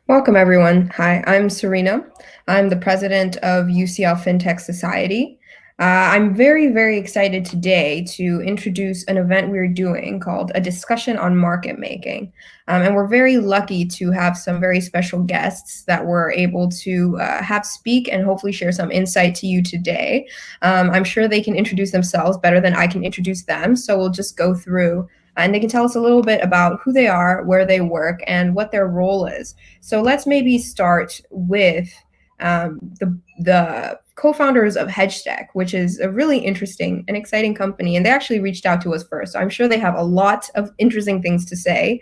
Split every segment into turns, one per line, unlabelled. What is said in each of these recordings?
Welcome, everyone. Hi, I'm Serena. I'm the president of UCL FinTech Society. I'm very, very excited today to introduce an event we're doing called a discussion on market making. And we're very lucky to have some very special guests that we're able to have speak and hopefully share some insight to you today. I'm sure they can introduce themselves better than I can introduce them. So we'll just go through and they can tell us a little bit about who they are, where they work, and what their role is. So let's maybe start with the co-founders of Hedgetech, which is a really interesting and exciting company. And they actually reached out to us first. So I'm sure they have a lot of interesting things to say.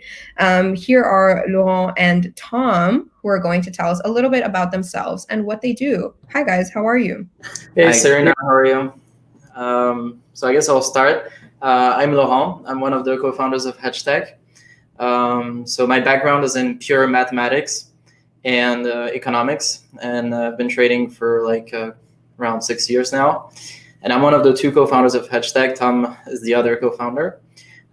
Here are Laurent and Tom, who are going to tell us a little bit about themselves and what they do. Hi, guys. How are you?
Hey, Serena, how are you? So I guess I'll start. I'm Laurent. I'm one of the co-founders of Hedgetech. So my background is in pure mathematics and economics, and I've been trading for around 6 years now. And I'm one of the two co-founders of Hedgetech. Tom is the other co-founder.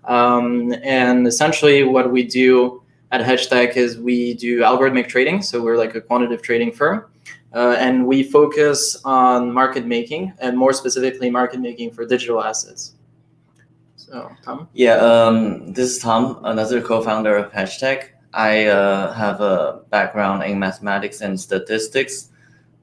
And essentially what we do at Hedgetech is we do algorithmic trading. So we're like a quantitative trading firm. And we focus on market making, and more specifically market making for digital assets. So, Tom?
Yeah, this is Tom, another co-founder of Hedgetech. I have a background in mathematics and statistics.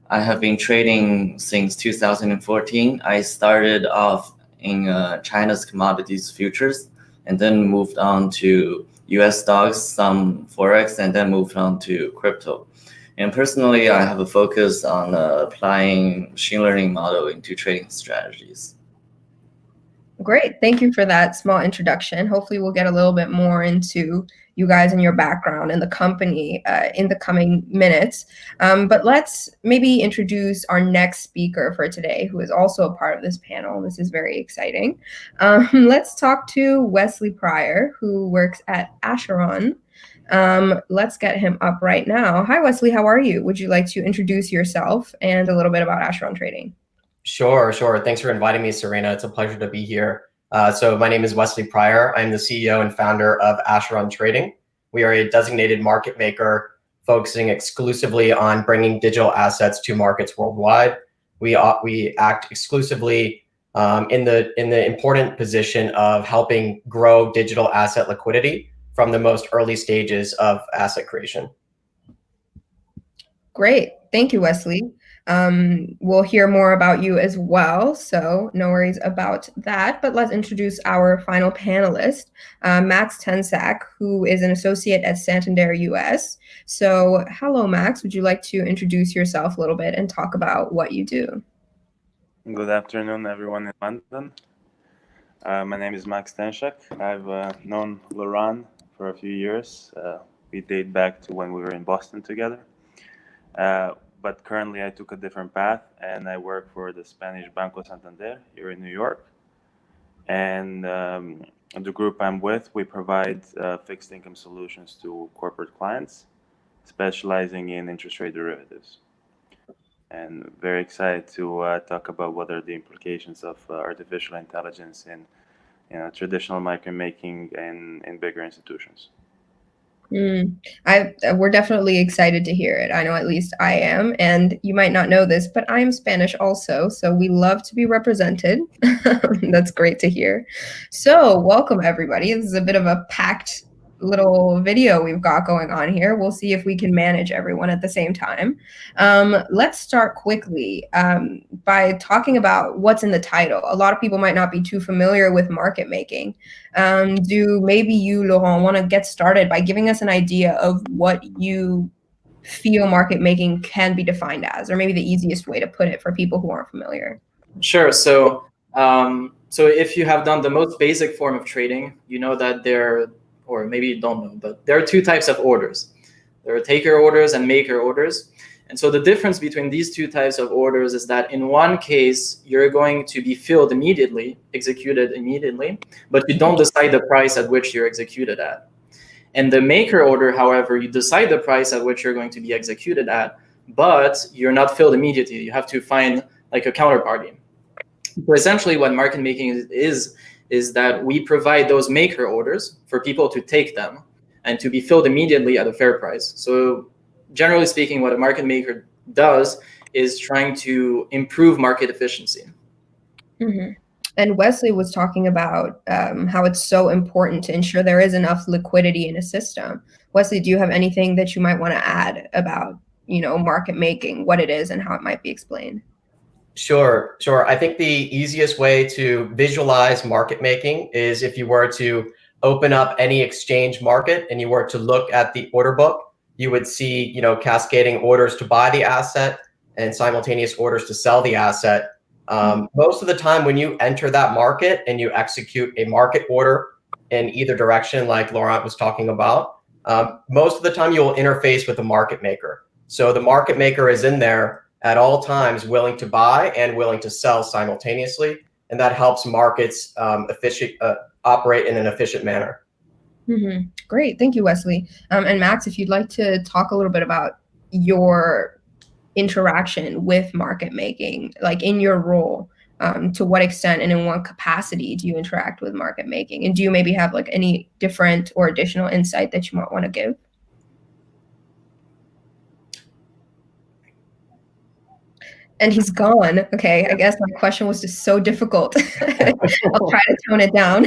I have been trading since 2014. I started off in China's commodities futures, and then moved on to US stocks, some Forex, and then moved on to crypto. And personally, I have a focus on applying machine learning model into trading strategies.
Great. Thank you for that small introduction. Hopefully we'll get a little bit more into you guys and your background and the company in the coming minutes. But let's maybe introduce our next speaker for today, who is also a part of this panel. This is very exciting. Let's talk to Wesley Pryor, who works at Acheron. Let's get him up right now. Hi, Wesley. How are you? Would you like to introduce yourself and a little bit about Acheron Trading?
Sure. Thanks for inviting me, Serena. It's a pleasure to be here. So my name is Wesley Pryor. I'm the CEO and founder of Acheron Trading. We are a designated market maker focusing exclusively on bringing digital assets to markets worldwide. We act exclusively in the important position of helping grow digital asset liquidity from the most early stages of asset creation.
Great. Thank you, Wesley. We'll hear more about you as well, so no worries about that. But let's introduce our final panelist, Max Tensch, who is an associate at Santander US. So hello, Max. Would you like to introduce yourself a little bit and talk about what you do?
Good afternoon, everyone in London. My name is Max Tensch. I've known Laurent for a few years. We date back to when we were in Boston together. But currently I took a different path, and I work for the Spanish Banco Santander here in New York. And the group I'm with, we provide fixed income solutions to corporate clients, specializing in interest rate derivatives. And very excited to talk about what are the implications of artificial intelligence in traditional market making and in bigger institutions.
We're definitely excited to hear it. I know at least I am, and you might not know this, but I am Spanish also, so we love to be represented. That's great to hear. So welcome, everybody. This is a bit of a packed little video we've got going on here. We'll see if we can manage everyone at the same time. Let's start quickly by talking about what's in the title. A lot of people might not be too familiar with market making. Do maybe you, Laurent, want to get started by giving us an idea of what you feel market making can be defined as, or maybe the easiest way to put it for people who aren't familiar?
Sure. So if you have done the most basic form of trading, you know that or maybe you don't know, but there are two types of orders. There are taker orders and maker orders. And so the difference between these two types of orders is that in one case, you're going to be filled immediately, executed immediately, but you don't decide the price at which you're executed at. In the maker order, however, you decide the price at which you're going to be executed at, but you're not filled immediately. You have to find like a counterparty. So essentially what market making is that we provide those maker orders for people to take them and to be filled immediately at a fair price. So generally speaking, what a market maker does is trying to improve market efficiency.
Mm-hmm. And Wesley was talking about how it's so important to ensure there is enough liquidity in a system. Wesley, do you have anything that you might want to add about, market making, what it is and how it might be explained?
Sure. I think the easiest way to visualize market making is if you were to open up any exchange market and you were to look at the order book, you would see, cascading orders to buy the asset and simultaneous orders to sell the asset. Most of the time when you enter that market and you execute a market order in either direction, like Laurent was talking about, most of the time you will interface with the market maker. So the market maker is in there at all times willing to buy and willing to sell simultaneously. And that helps markets operate in an efficient manner.
Mm-hmm. Great. Thank you, Wesley. And Max, if you'd like to talk a little bit about your interaction with market making, like in your role, to what extent and in what capacity do you interact with market making? And do you maybe have like any different or additional insight that you might want to give? And he's gone. Okay, I guess my question was just so difficult. I'll try to tone it down.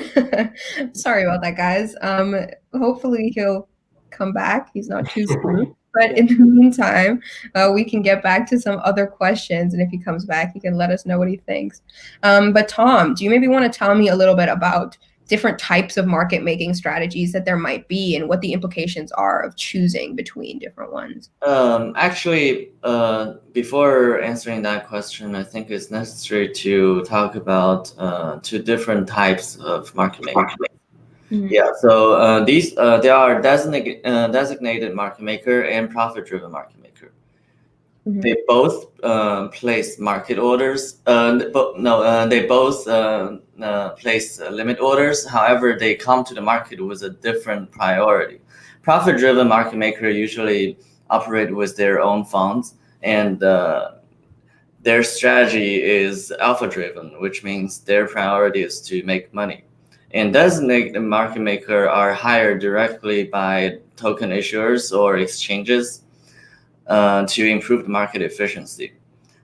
Sorry about that, guys. Hopefully he'll come back. He's not too soon. But in the meantime, we can get back to some other questions. And if he comes back, he can let us know what he thinks. But Tom, do you maybe want to tell me a little bit about different types of market making strategies that there might be and what the implications are of choosing between different ones?
Actually, before answering that question, I think it's necessary to talk about two different types of market making. Mm-hmm. Yeah, so there are designated market maker and profit-driven market maker. Mm-hmm. They both place market orders. They both place limit orders. However, they come to the market with a different priority. Profit-driven market maker usually operate with their own funds, and their strategy is alpha-driven, which means their priority is to make money. And designated market maker are hired directly by token issuers or exchanges to improve the market efficiency.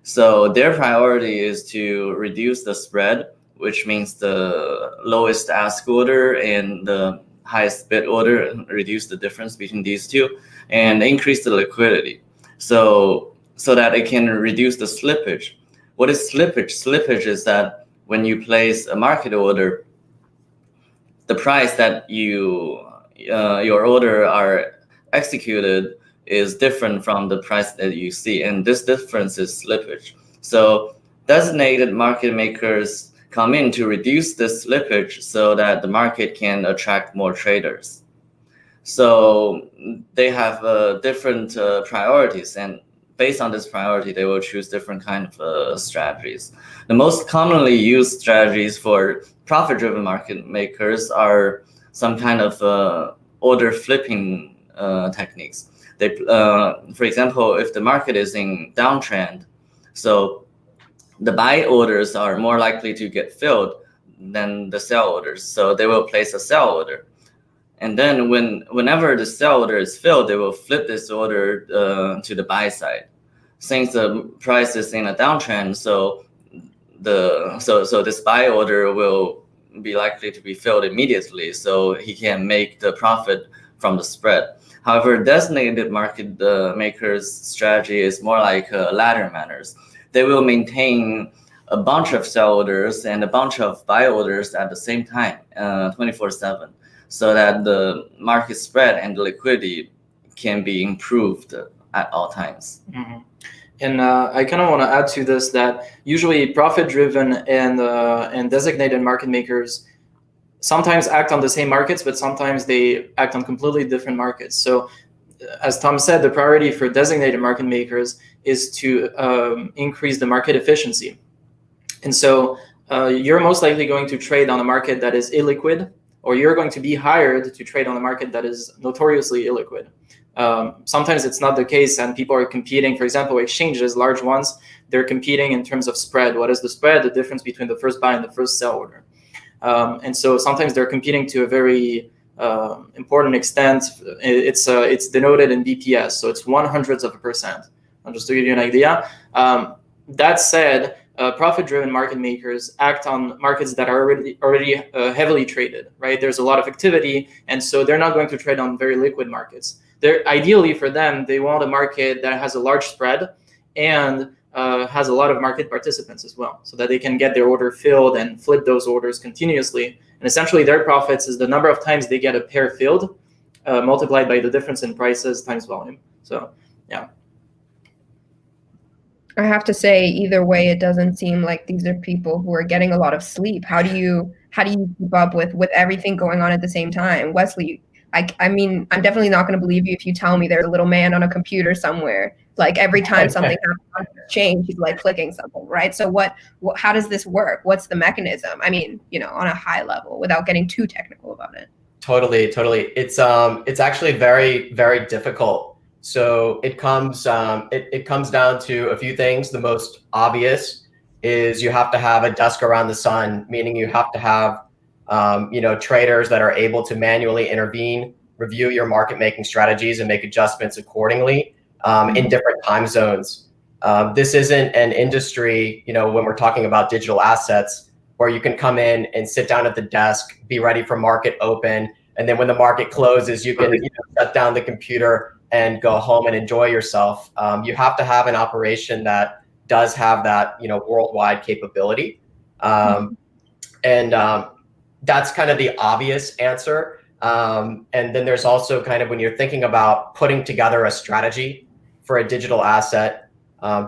So their priority is to reduce the spread, which means the lowest ask order and the highest bid order, reduce the difference between these two, and increase the liquidity so that it can reduce the slippage. What is slippage? Slippage is that when you place a market order, the price that your order are executed is different from the price that you see, and this difference is slippage. So designated market makers come in to reduce the slippage so that the market can attract more traders. So they have different priorities, and based on this priority, they will choose different kind of strategies. The most commonly used strategies for profit-driven market makers are some kind of order flipping techniques. They, for example, if the market is in downtrend, so the buy orders are more likely to get filled than the sell orders. So they will place a sell order. And then whenever the sell order is filled, they will flip this order to the buy side. Since the price is in a downtrend, so this buy order will be likely to be filled immediately, so he can make the profit from the spread. However, designated market makers' strategy is more like ladder manners. They will maintain a bunch of sell orders and a bunch of buy orders at the same time, 24/7, so that the market spread and the liquidity can be improved at all times.
Mm-hmm. And I kind of want to add to this that usually profit-driven and designated market makers sometimes act on the same markets, but sometimes they act on completely different markets. So as Tom said, the priority for designated market makers is to increase the market efficiency. And so you're most likely going to trade on a market that is illiquid, or you're going to be hired to trade on a market that is notoriously illiquid. Sometimes it's not the case, and people are competing. For example, exchanges, large ones, they're competing in terms of spread. What is the spread? The difference between the first buy and the first sell order. And so sometimes they're competing to a very important extent, it's denoted in BPS, so it's 1/100%. Just to give you an idea. That said, profit-driven market makers act on markets that are already heavily traded, right? There's a lot of activity, and so they're not going to trade on very liquid markets. Ideally for them, they want a market that has a large spread and has a lot of market participants as well, so that they can get their order filled and flip those orders continuously. And essentially their profits is the number of times they get a pair filled, multiplied by the difference in prices times volume. So yeah.
I have to say, either way, it doesn't seem like these are people who are getting a lot of sleep. How do you keep up with everything going on at the same time? Wesley, I mean, I'm definitely not going to believe you if you tell me there's a little man on a computer somewhere. Like every time something happens on the change, he's like clicking something, right? So how does this work? What's the mechanism? I mean, on a high level, without getting too technical about it.
Totally. It's actually very, very difficult. So it comes down to a few things. The most obvious is you have to have a desk around the sun, meaning you have to have traders that are able to manually intervene, review your market making strategies, and make adjustments accordingly in different time zones. This isn't an industry, when we're talking about digital assets, where you can come in and sit down at the desk, be ready for market open, and then when the market closes, you can shut down the computer and go home and enjoy yourself. You have to have an operation that does have that worldwide capability, and that's kind of the obvious answer. And then there's also kind of when you're thinking about putting together a strategy for a digital asset,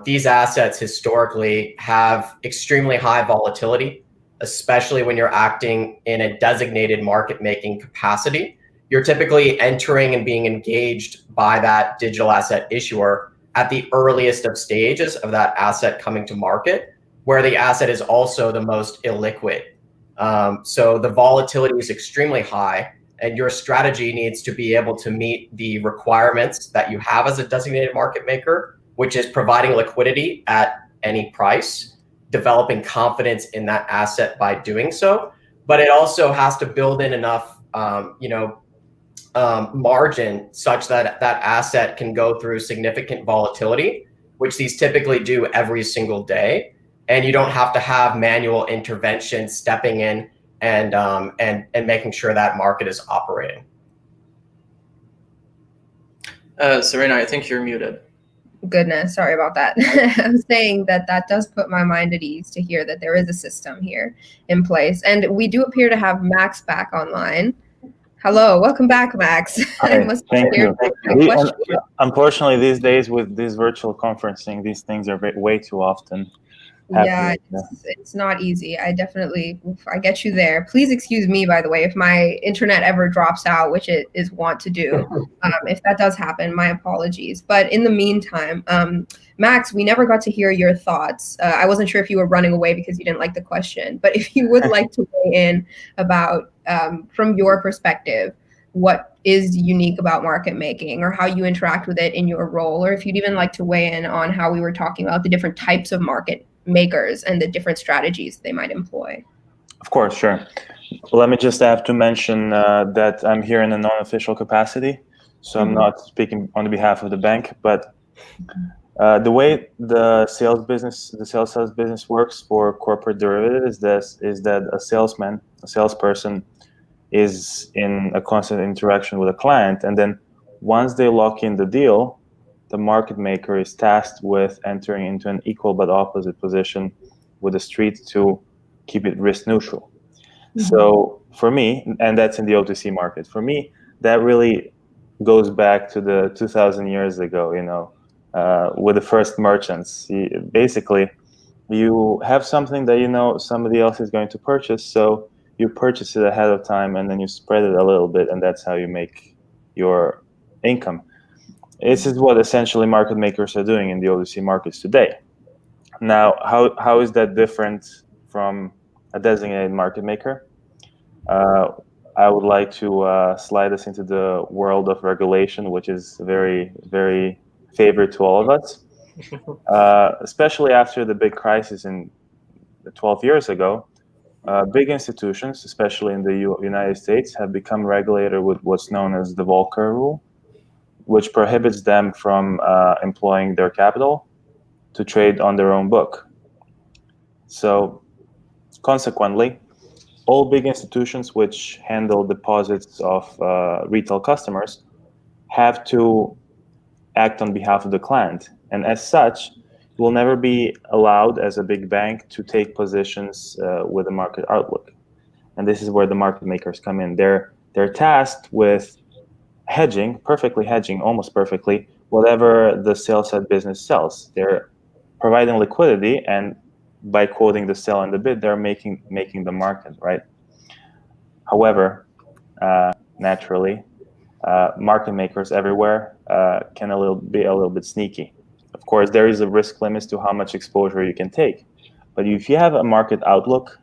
these assets historically have extremely high volatility, especially when you're acting in a designated market making capacity. You're typically entering and being engaged by that digital asset issuer at the earliest of stages of that asset coming to market, where the asset is also the most illiquid. So the volatility is extremely high, and your strategy needs to be able to meet the requirements that you have as a designated market maker, which is providing liquidity at any price, developing confidence in that asset by doing so. But it also has to build in enough, margin such that that asset can go through significant volatility, which these typically do every single day. And you don't have to have manual intervention stepping in and making sure that market is operating.
Serena, I think you're muted.
Goodness, sorry about that. I'm saying that does put my mind at ease to hear that there is a system here in place. And we do appear to have Max back online. Hello, welcome back, Max.
Hi, thank you. Unfortunately, these days with this virtual conferencing, these things are way too often happening.
Yeah, it's not easy. I get you there. Please excuse me, by the way, if my internet ever drops out, which it is wont to do. If that does happen, my apologies. But in the meantime, Max, we never got to hear your thoughts. I wasn't sure if you were running away because you didn't like the question, but if you would like to weigh in about, from your perspective, what is unique about market making or how you interact with it in your role, or if you'd even like to weigh in on how we were talking about the different types of market makers and the different strategies they might employ.
Of course, sure. Let me just have to mention that I'm here in a non-official capacity, so I'm not speaking on behalf of the bank, but the way the sales business works for corporate derivatives is that a salesperson is in a constant interaction with a client, and then once they lock in the deal, the market maker is tasked with entering into an equal but opposite position with the street to keep it risk neutral. So for me, and that's in the OTC market, for me, that really goes back to the 2,000 years ago, with the first merchants. Basically, you have something that somebody else is going to purchase, so you purchase it ahead of time and then you spread it a little bit, and that's how you make your income. This is what essentially market makers are doing in the OTC markets today. Now, how is that different from a designated market maker? I would like to slide us into the world of regulation, which is very, very favorite to all of us, especially after the big crisis 12 years ago. big institutions, especially in the United States, have become regulated with what's known as the Volcker rule, which prohibits them from employing their capital to trade on their own book. So consequently, all big institutions which handle deposits of retail customers have to act on behalf of the client. And as such, you will never be allowed as a big bank to take positions with a market outlook. And this is where the market makers come in. They're tasked with hedging, perfectly hedging, almost perfectly, whatever the sell-side business sells. They're providing liquidity, and by quoting the sell and the bid, they're making the market, right? However, naturally, market makers everywhere can be a little bit sneaky. Of course, there is a risk limit to how much exposure you can take. But if you have a market outlook,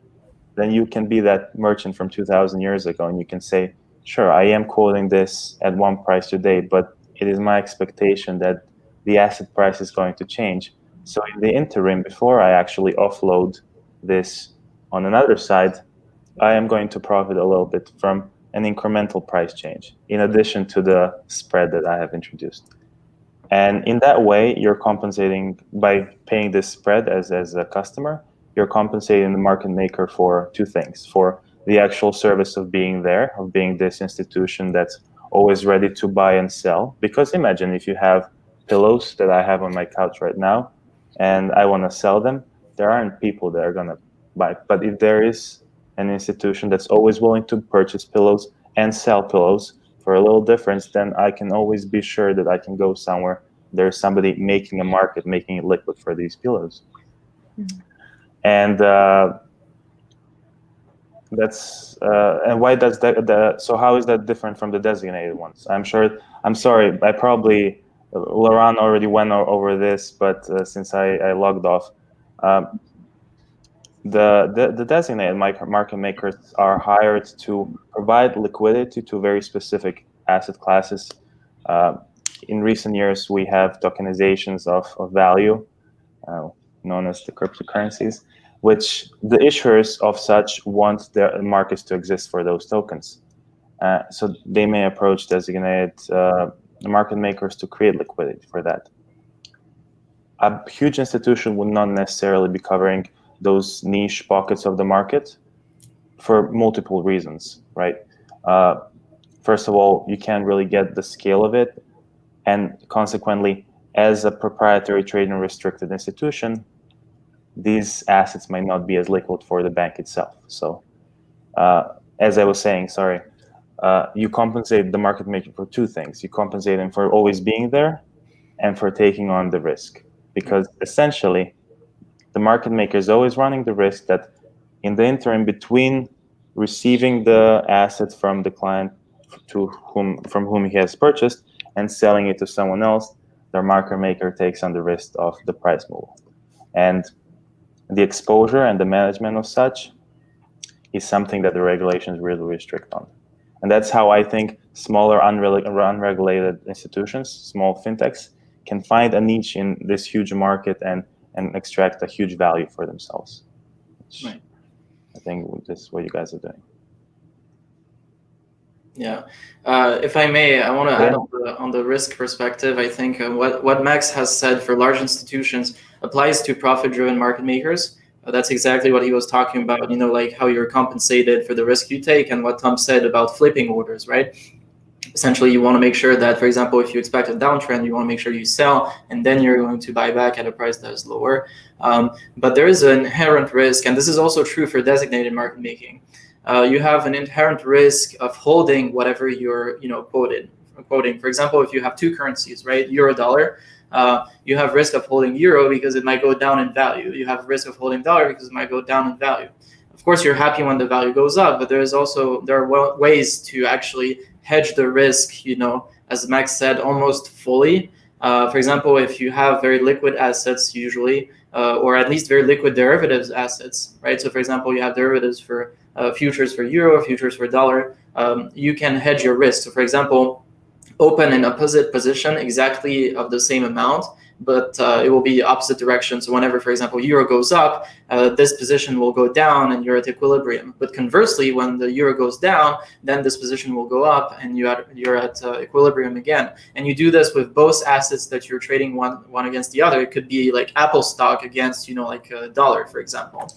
then you can be that merchant from 2,000 years ago, and you can say, sure, I am quoting this at one price today, but it is my expectation that the asset price is going to change. So in the interim, before I actually offload this on another side, I am going to profit a little bit from an incremental price change, in addition to the spread that I have introduced. And in that way, you're compensating by paying this spread as a customer. You're compensating the market maker for two things: for the actual service of being there, of being this institution that's always ready to buy and sell. Because imagine if you have pillows that I have on my couch right now, and I want to sell them, there aren't people that are going to buy. But if there is an institution that's always willing to purchase pillows and sell pillows for a little difference, then I can always be sure that I can go somewhere. There's somebody making a market, making it liquid for these pillows. Mm-hmm. And and why does that? So how is that different from the designated ones? I'm sorry, I probably, Laurent already went over this, but since I logged off, the designated market makers are hired to provide liquidity to very specific asset classes. In recent years, we have tokenizations of value, known as the cryptocurrencies, which the issuers of such want their markets to exist for those tokens. So they may approach designated market makers to create liquidity for that. A huge institution would not necessarily be covering those niche pockets of the market for multiple reasons, right? First of all, you can't really get the scale of it. And consequently, as a proprietary trade and restricted institution, these assets might not be as liquid for the bank itself. So as I was saying, you compensate the market maker for two things. You compensate them for always being there and for taking on the risk. Because essentially, the market maker is always running the risk that in the interim between receiving the asset from the client from whom he has purchased and selling it to someone else, the market maker takes on the risk of the price move. And the exposure and the management of such is something that the regulations really restrict on. And that's how I think smaller unregulated institutions, small fintechs, can find a niche in this huge market and extract a huge value for themselves. Right. I think this is what you guys are doing.
Yeah, if I may, I want to add on the risk perspective. I think what Max has said for large institutions applies to profit-driven market makers. That's exactly what he was talking about, like how you're compensated for the risk you take, and what Tom said about flipping orders, right? Essentially, you want to make sure that, for example, if you expect a downtrend, you want to make sure you sell, and then you're going to buy back at a price that is lower. But there is an inherent risk, and this is also true for designated market making. You have an inherent risk of holding whatever you're quoting. For example, if you have two currencies, right, euro dollar, you have risk of holding euro because it might go down in value. You have risk of holding dollar because it might go down in value. Of course, you're happy when the value goes up, but there are ways to actually hedge the risk, as Max said, almost fully. For example, if you have very liquid assets usually, or at least very liquid derivatives assets, right? So for example, you have derivatives for futures for euro, futures for dollar, you can hedge your risk. So for example, open an opposite position exactly of the same amount but it will be opposite direction. So whenever, for example, euro goes up, this position will go down and you're at equilibrium. But conversely, when the euro goes down, then this position will go up and you're at equilibrium again. And you do this with both assets that you're trading one against the other. It could be like Apple stock against, like a dollar, for example.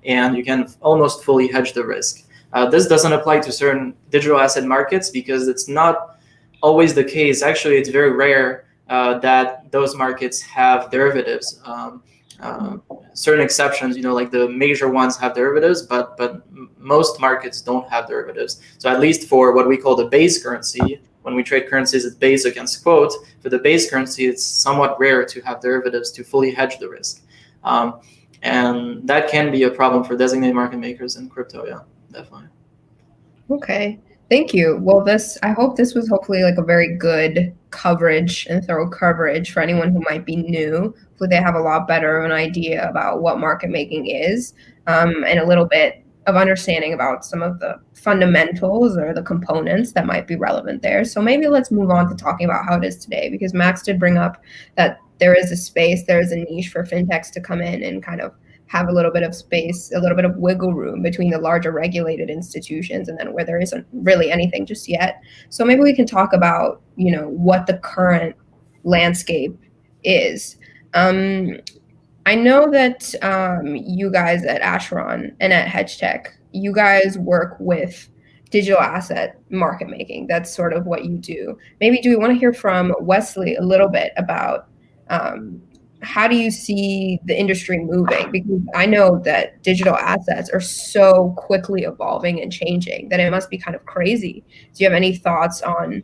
And you can almost fully hedge the risk. This doesn't apply to certain digital asset markets because it's not always the case. Actually, it's very rare that those markets have derivatives. Certain exceptions, like the major ones have derivatives, but most markets don't have derivatives. So at least for what we call the base currency, when we trade currencies at base against quote, for the base currency, it's somewhat rare to have derivatives to fully hedge the risk. And that can be a problem for designated market makers in crypto, yeah, definitely.
Okay, thank you. Well, I hope this was hopefully like a very good coverage and thorough coverage for anyone who might be new. Hopefully they have a lot better of an idea about what market making is, and a little bit of understanding about some of the fundamentals or the components that might be relevant there. So maybe let's move on to talking about how it is today, because Max did bring up that there is a space, there is a niche for fintechs to come in and kind of have a little bit of space, a little bit of wiggle room between the larger regulated institutions and then where there isn't really anything just yet. So maybe we can talk about, what the current landscape is. I know that you guys at Asheron and at Hedgetech, you guys work with digital asset market making. That's sort of what you do. Maybe do we want to hear from Wesley a little bit about how do you see the industry moving? Because I know that digital assets are so quickly evolving and changing that it must be kind of crazy. Do you have any thoughts on,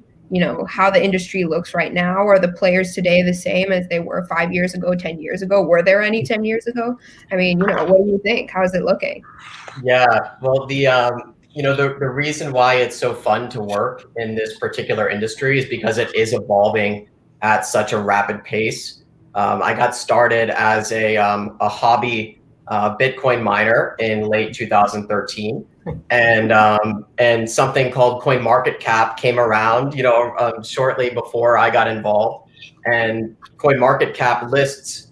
how the industry looks right now? Are the players today the same as they were 5 years ago, 10 years ago? Were there any 10 years ago? I mean, what do you think? How is it looking?
Yeah, well, the reason why it's so fun to work in this particular industry is because it is evolving at such a rapid pace. I got started as a hobby Bitcoin miner in late 2013, and something called CoinMarketCap came around, shortly before I got involved. And CoinMarketCap lists,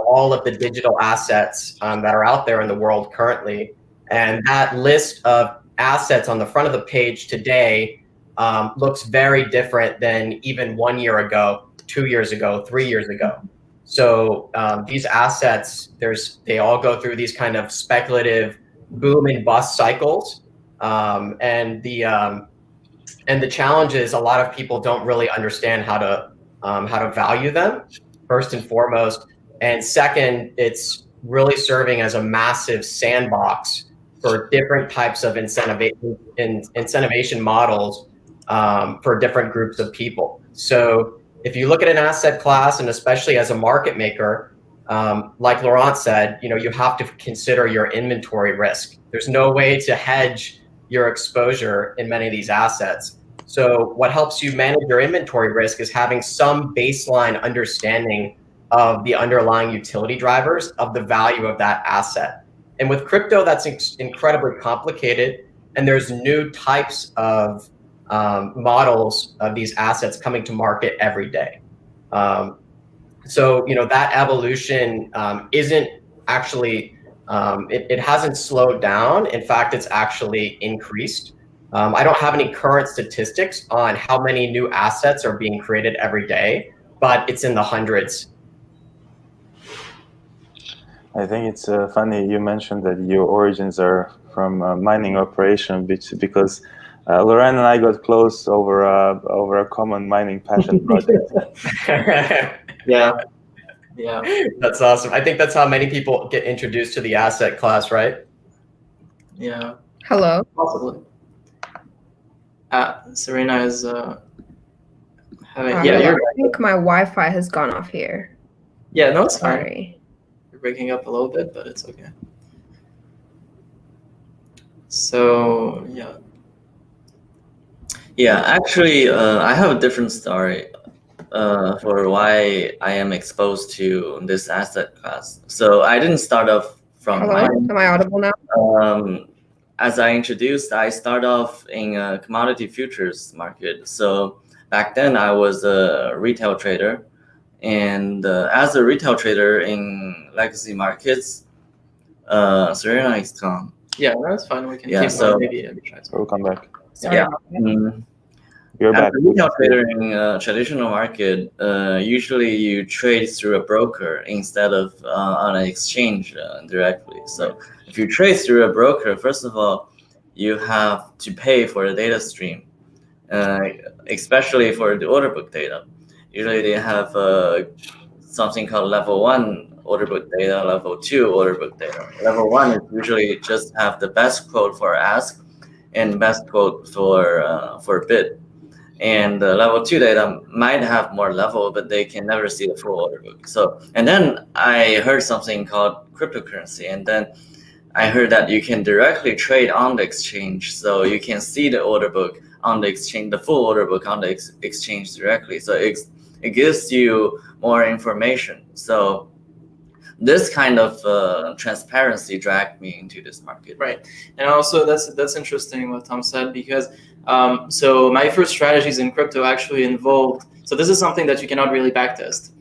all of the digital assets that are out there in the world currently, and that list of assets on the front of the page today looks very different than even 1 year ago, 2 years ago, 3 years ago. So these assets, they all go through these kind of speculative boom and bust cycles, and the challenge is a lot of people don't really understand how to value them, first and foremost, and second, it's really serving as a massive sandbox for different types of incentivation models for different groups of people. So if you look at an asset class, and especially as a market maker, like Laurent said, you have to consider your inventory risk. There's no way to hedge your exposure in many of these assets. So what helps you manage your inventory risk is having some baseline understanding of the underlying utility drivers of the value of that asset. And with crypto, that's incredibly complicated. And there's new types of models of these assets coming to market every day. So, that evolution isn't actually, it hasn't slowed down. In fact, it's actually increased. I don't have any current statistics on how many new assets are being created every day, but it's in the hundreds.
I think it's funny you mentioned that your origins are from a mining operation, because Laurent and I got close over a common mining passion project.
Yeah.
That's awesome. I think that's how many people get introduced to the asset class, right?
Yeah.
Hello.
Possibly. Serena is having.
I think my Wi-Fi has gone off here.
Yeah, no, it's fine.
Sorry.
You're breaking up a little bit, but it's okay. So yeah.
Yeah, actually, I have a different story for why I am exposed to this asset class. So I didn't start off from
Hello? Am I audible now?
As I introduced, I start off in a commodity futures market. So back then I was a retail trader, And as a retail trader in legacy markets, Serena is gone.
Yeah, that's fine. We can
Yeah,
keep
so-
going. Maybe arbitrage.
We'll come back.
Sorry
Yeah.
about that.
You're
As
back.
a retail trader in a traditional market, usually you trade through a broker instead of on an exchange directly. So if you trade through a broker, first of all, you have to pay for the data stream, especially for the order book data. Usually they have something called level 1 order book data, level 2 order book data. Level 1 is usually just have the best quote for ask and best quote for bid. And level 2 data might have more level, but they can never see the full order book. So, and then I heard something called cryptocurrency, and then I heard that you can directly trade on the exchange, so you can see the order book on the exchange, the full order book on the exchange directly. So it gives you more information. So this kind of transparency dragged me into this market.
Right, and also that's interesting what Tom said, because so my first strategies in crypto actually involved. So this is something that you cannot really backtest.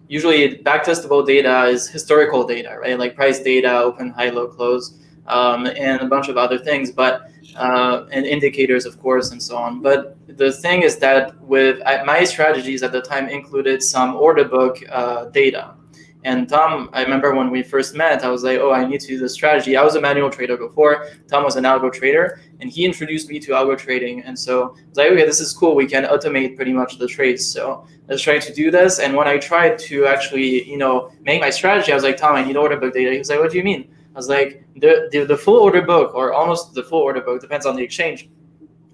Usually, backtestable data is historical data, right? Like price data, open, high, low, close, and a bunch of other things, but and indicators, of course, and so on. But the thing is that with my strategies at the time included some order book data. And Tom, I remember when we first met, I was like, oh, I need to do this strategy. I was a manual trader before. Tom was an algo trader, and he introduced me to algo trading. And so I was like, okay, this is cool. We can automate pretty much the trades. So let's try to do this. And when I tried to actually, make my strategy, I was like, Tom, I need order book data. He was like, what do you mean? I was like, the full order book, or almost the full order book, depends on the exchange,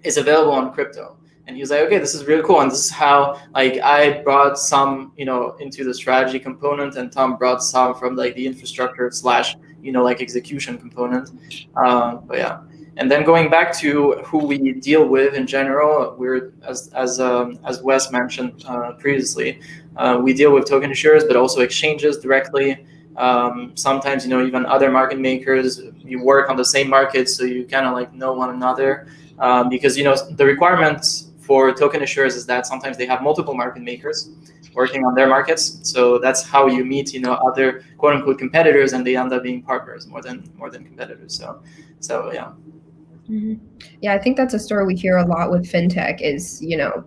is available on crypto. And he was like, okay, this is really cool. And this is how I brought some, into the strategy component, and Tom brought some from the infrastructure / execution component. But yeah. And then going back to who we deal with in general, we're as Wes mentioned previously, we deal with token issuers, but also exchanges directly. Sometimes even other market makers. You work on the same market, so you kind of know one another. Because the requirements for token issuers is that sometimes they have multiple market makers working on their markets. So that's how you meet other quote unquote competitors, and they end up being partners more than competitors. So yeah.
Mm-hmm. Yeah, I think that's a story we hear a lot with fintech is,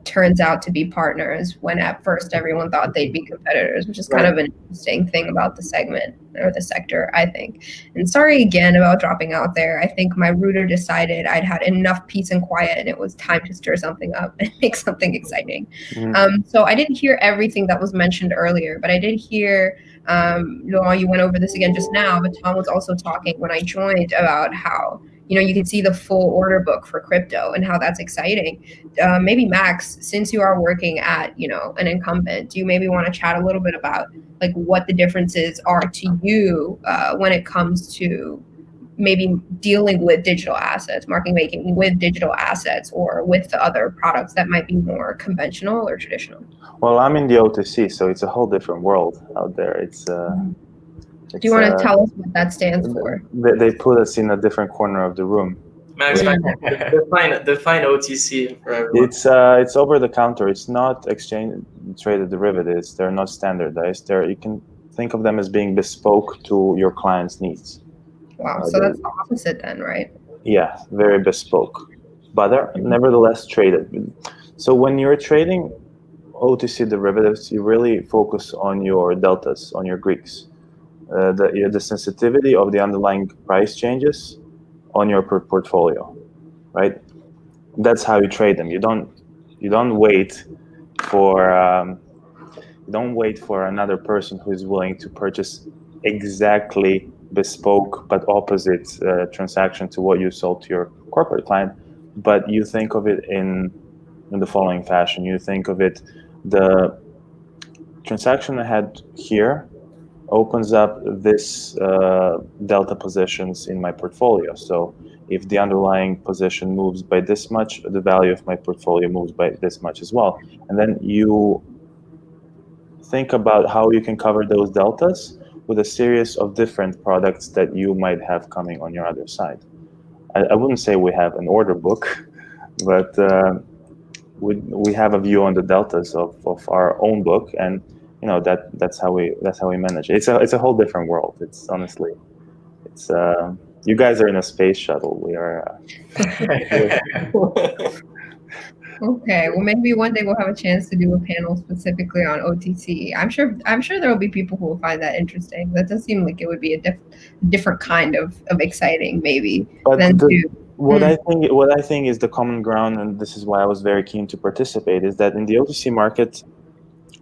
turns out to be partners when at first everyone thought they'd be competitors, which is kind of an interesting thing about the segment or the sector, I think. And sorry again about dropping out there. I think my router decided I'd had enough peace and quiet, and it was time to stir something up and make something exciting.
Mm-hmm.
So I didn't hear everything that was mentioned earlier, but I did hear, Laurent, you went over this again just now, but Tom was also talking when I joined about how you can see the full order book for crypto and how that's exciting. Maybe Max, since you are working at, an incumbent, do you maybe want to chat a little bit about what the differences are to you when it comes to maybe dealing with digital assets, market making with digital assets, or with the other products that might be more conventional or traditional?
Well, I'm in the OTC, so it's a whole different world out there.
Do you want to tell us what that stands for?
They put us in a different corner of the room.
Max, define OTC for everyone.
It's over the counter. It's not exchange traded derivatives. They're not standardized. You can think of them as being bespoke to your client's needs.
Wow, so that's the opposite then, right?
Yeah, very bespoke, but they're nevertheless traded. So when you're trading OTC derivatives, you really focus on your deltas, on your Greeks. The sensitivity of the underlying price changes on your portfolio, right? That's how you trade them. You don't wait for another person who is willing to purchase exactly bespoke but opposite transaction to what you sold to your corporate client. But you think of it in the following fashion. You think of it, the transaction I had here opens up this delta positions in my portfolio. So if the underlying position moves by this much, the value of my portfolio moves by this much as well. And then you think about how you can cover those deltas with a series of different products that you might have coming on your other side. I wouldn't say we have an order book, but we have a view on the deltas of our own book, and that's how we manage it. It's a whole different world. It's honestly, it's you guys are in a space shuttle. We are.
Okay, well, maybe one day we'll have a chance to do a panel specifically on OTC. I'm sure there will be people who will find that interesting. That does seem like it would be a different kind of exciting, maybe.
But
than
what I think is the common ground, and this is why I was very keen to participate, is that in the OTC market,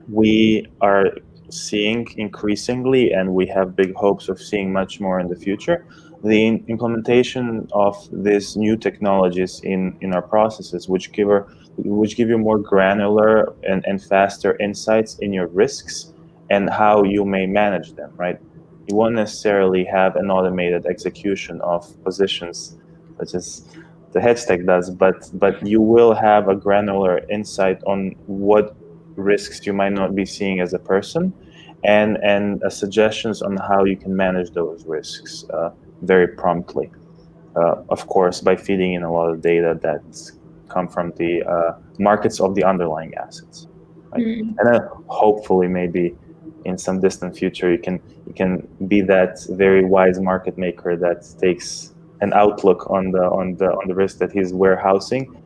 we are seeing increasingly, and we have big hopes of seeing much more in the future, the implementation of these new technologies in our processes, which give you more granular and faster insights in your risks and how you may manage them, right? You won't necessarily have an automated execution of positions such as the Hedgetech does, but you will have a granular insight on what risks you might not be seeing as a person, and suggestions on how you can manage those risks very promptly. Of course, by feeding in a lot of data that's come from the markets of the underlying assets, right? And then hopefully, maybe in some distant future, you can be that very wise market maker that takes an outlook on the risk that he's warehousing.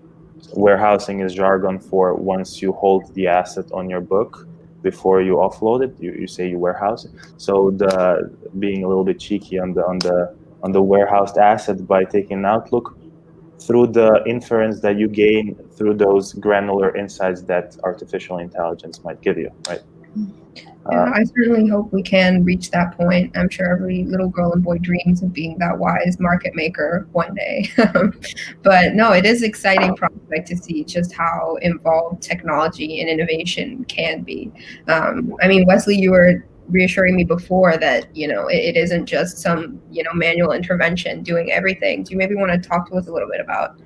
Warehousing is jargon for once you hold the asset on your book before you offload it, you say you warehouse it. So the being a little bit cheeky on the warehoused asset by taking an outlook through the inference that you gain through those granular insights that artificial intelligence might give you, right?
Yeah, I certainly hope we can reach that point. I'm sure every little girl and boy dreams of being that wise market maker one day. But no, it is exciting prospect to see just how involved technology and innovation can be. I mean, Wesley, you were reassuring me before that, it isn't just some, manual intervention doing everything. Do you maybe want to talk to us a little bit about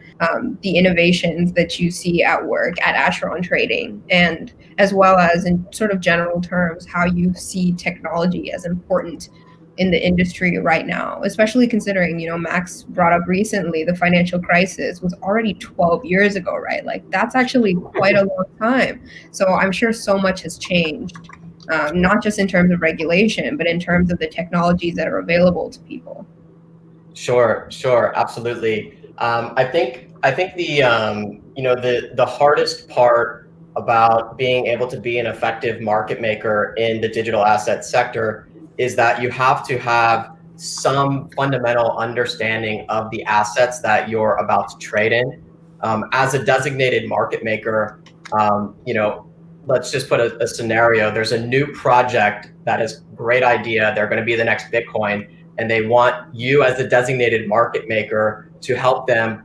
the innovations that you see at work at Asheron Trading, and as well as in sort of general terms, how you see technology as important in the industry right now, especially considering, Max brought up recently the financial crisis was already 12 years ago, right? Like that's actually quite a long time. So I'm sure so much has changed, not just in terms of regulation, but in terms of the technologies that are available to people.
Sure, absolutely. I think the hardest part about being able to be an effective market maker in the digital asset sector is that you have to have some fundamental understanding of the assets that you're about to trade in. As a designated market maker, let's just put a scenario. There's a new project that is a great idea. They're going to be the next Bitcoin, and they want you as a designated market maker to help them,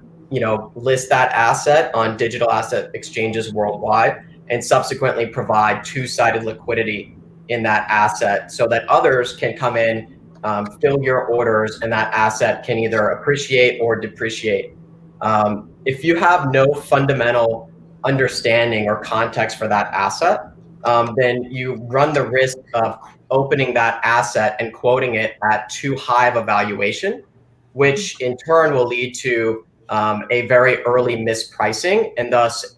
list that asset on digital asset exchanges worldwide, and subsequently provide two-sided liquidity in that asset so that others can come in, fill your orders, and that asset can either appreciate or depreciate. If you have no fundamental understanding or context for that asset, then you run the risk of opening that asset and quoting it at too high of a valuation, which in turn will lead to a very early mispricing, and thus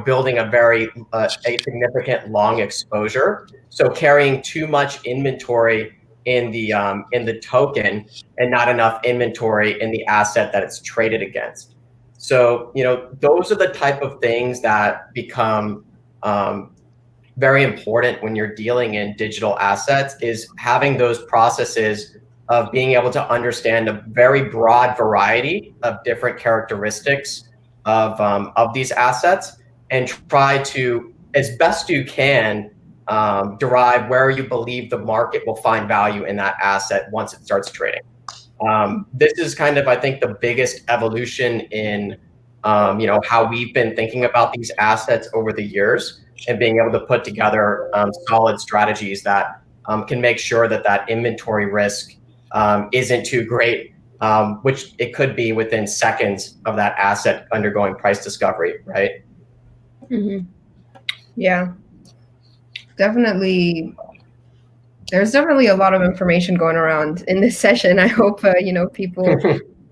building a very a significant long exposure. So carrying too much inventory in the token and not enough inventory in the asset that it's traded against. So those are the type of things that become very important when you're dealing in digital assets, is having those processes of being able to understand a very broad variety of different characteristics of these assets, and try to, as best you can, derive where you believe the market will find value in that asset once it starts trading. This is kind of, I think, the biggest evolution in how we've been thinking about these assets over the years, and being able to put together solid strategies that can make sure that inventory risk isn't too great, which it could be within seconds of that asset undergoing price discovery, right?
Mm-hmm. Yeah, definitely. There's definitely a lot of information going around in this session. I hope people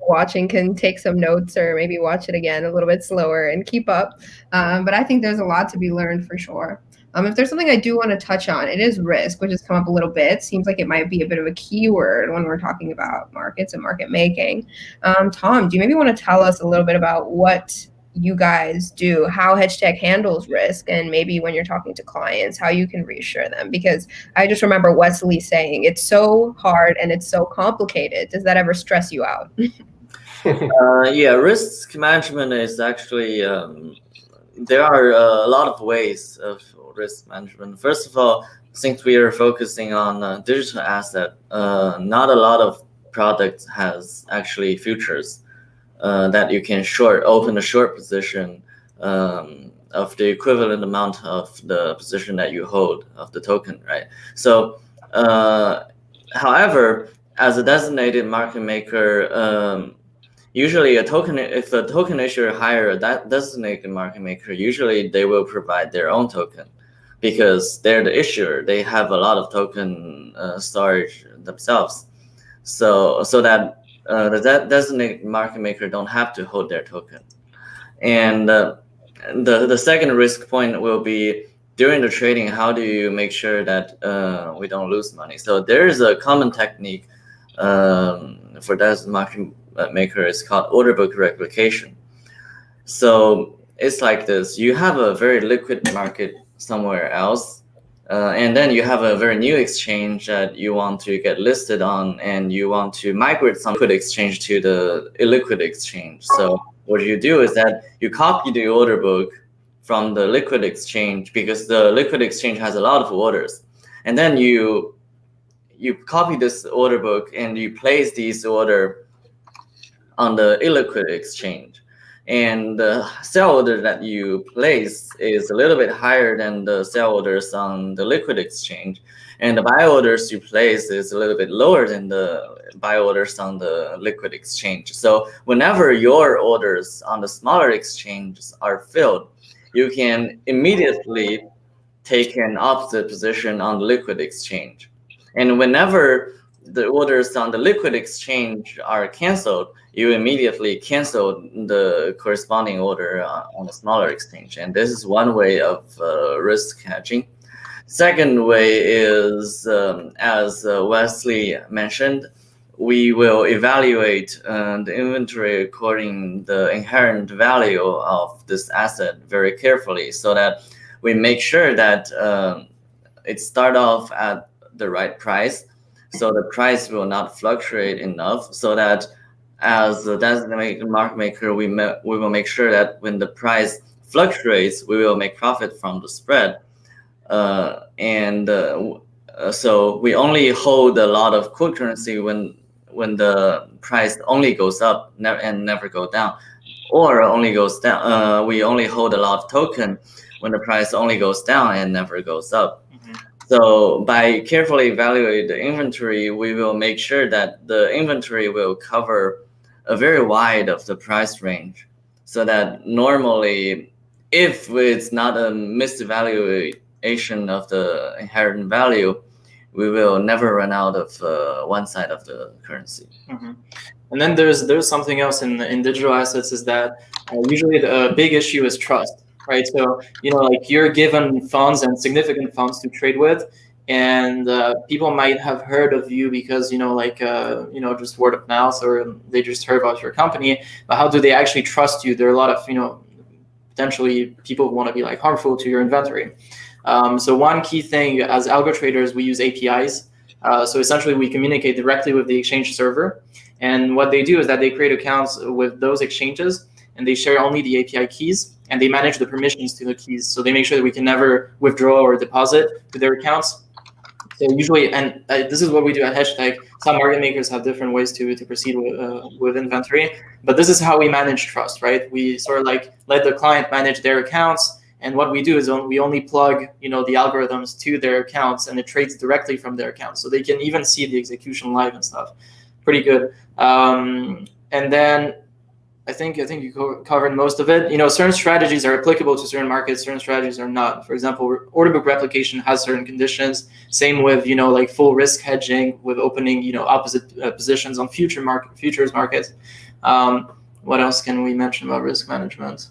watching can take some notes, or maybe watch it again a little bit slower and keep up. But I think there's a lot to be learned for sure. If there's something I do want to touch on, it is risk, which has come up a little bit. Seems like it might be a bit of a keyword when we're talking about markets and market making. Tom, do you maybe want to tell us a little bit about what you guys do, how Hedgetech handles risk, and maybe when you're talking to clients, how you can reassure them? Because I just remember Wesley saying it's so hard and it's so complicated. Does that ever stress you out?
Yeah, risk management is actually, there are a lot of ways of risk management. First of all, since we are focusing on digital asset, not a lot of products has actually futures that you can open a short position of the equivalent amount of the position that you hold of the token, right? So, however, as a designated market maker, usually if a token issuer hire that designated market maker, usually they will provide their own token because they're the issuer. They have a lot of token storage themselves, so that the designated market maker don't have to hold their token. And the second risk point will be during the trading, how do you make sure that we don't lose money? So there is a common technique for that market maker. It's called order book replication. So it's like this: you have a very liquid market somewhere else, and then you have a very new exchange that you want to get listed on, and you want to migrate some liquid exchange to the illiquid exchange. So what you do is that you copy the order book from the liquid exchange, because the liquid exchange has a lot of orders, and then you copy this order book and you place these order on the illiquid exchange, and the sell order that you place is a little bit higher than the sell orders on the liquid exchange, and the buy orders you place is a little bit lower than the buy orders on the liquid exchange. So whenever your orders on the smaller exchanges are filled, you can immediately take an opposite position on the liquid exchange. And whenever the orders on the liquid exchange are canceled, you immediately cancel the corresponding order on the smaller exchange. And this is one way of risk hedging. Second way is, as Wesley mentioned, we will evaluate the inventory according the inherent value of this asset very carefully, so that we make sure that it start off at the right price, so the price will not fluctuate enough, so that as a designated market maker, we will make sure that when the price fluctuates, we will make profit from the spread. So we only hold a lot of quick currency when the price only goes up and never go down, or only goes down. We only hold a lot of token when the price only goes down and never goes up. Mm-hmm. So by carefully evaluating the inventory, we will make sure that the inventory will cover a very wide of the price range, so that normally, if it's not a misevaluation of the inherent value, we will never run out of one side of the currency.
Mm-hmm. And then there's something else in digital assets, is that usually the big issue is trust, right? So, like, you're given funds and significant funds to trade with, and people might have heard of you because, just word of mouth, or they just heard about your company, but how do they actually trust you? There are a lot of, potentially people who want to be like harmful to your inventory. So one key thing, as algo traders, we use APIs. So essentially we communicate directly with the exchange server. And what they do is that they create accounts with those exchanges, and they share only the API keys, and they manage the permissions to the keys. So they make sure that we can never withdraw or deposit to their accounts. So usually, and this is what we do at Hedgetech. Some market makers have different ways to proceed with inventory, but this is how we manage trust, right? We sort of like let the client manage their accounts, and what we do is we only plug, the algorithms to their accounts, and it trades directly from their accounts, so they can even see the execution live and stuff. Pretty good. And then I think you covered most of it. Certain strategies are applicable to certain markets, certain strategies are not. For example, order book replication has certain conditions. Same with, like full risk hedging with opening, opposite positions on futures markets. What else can we mention about risk management?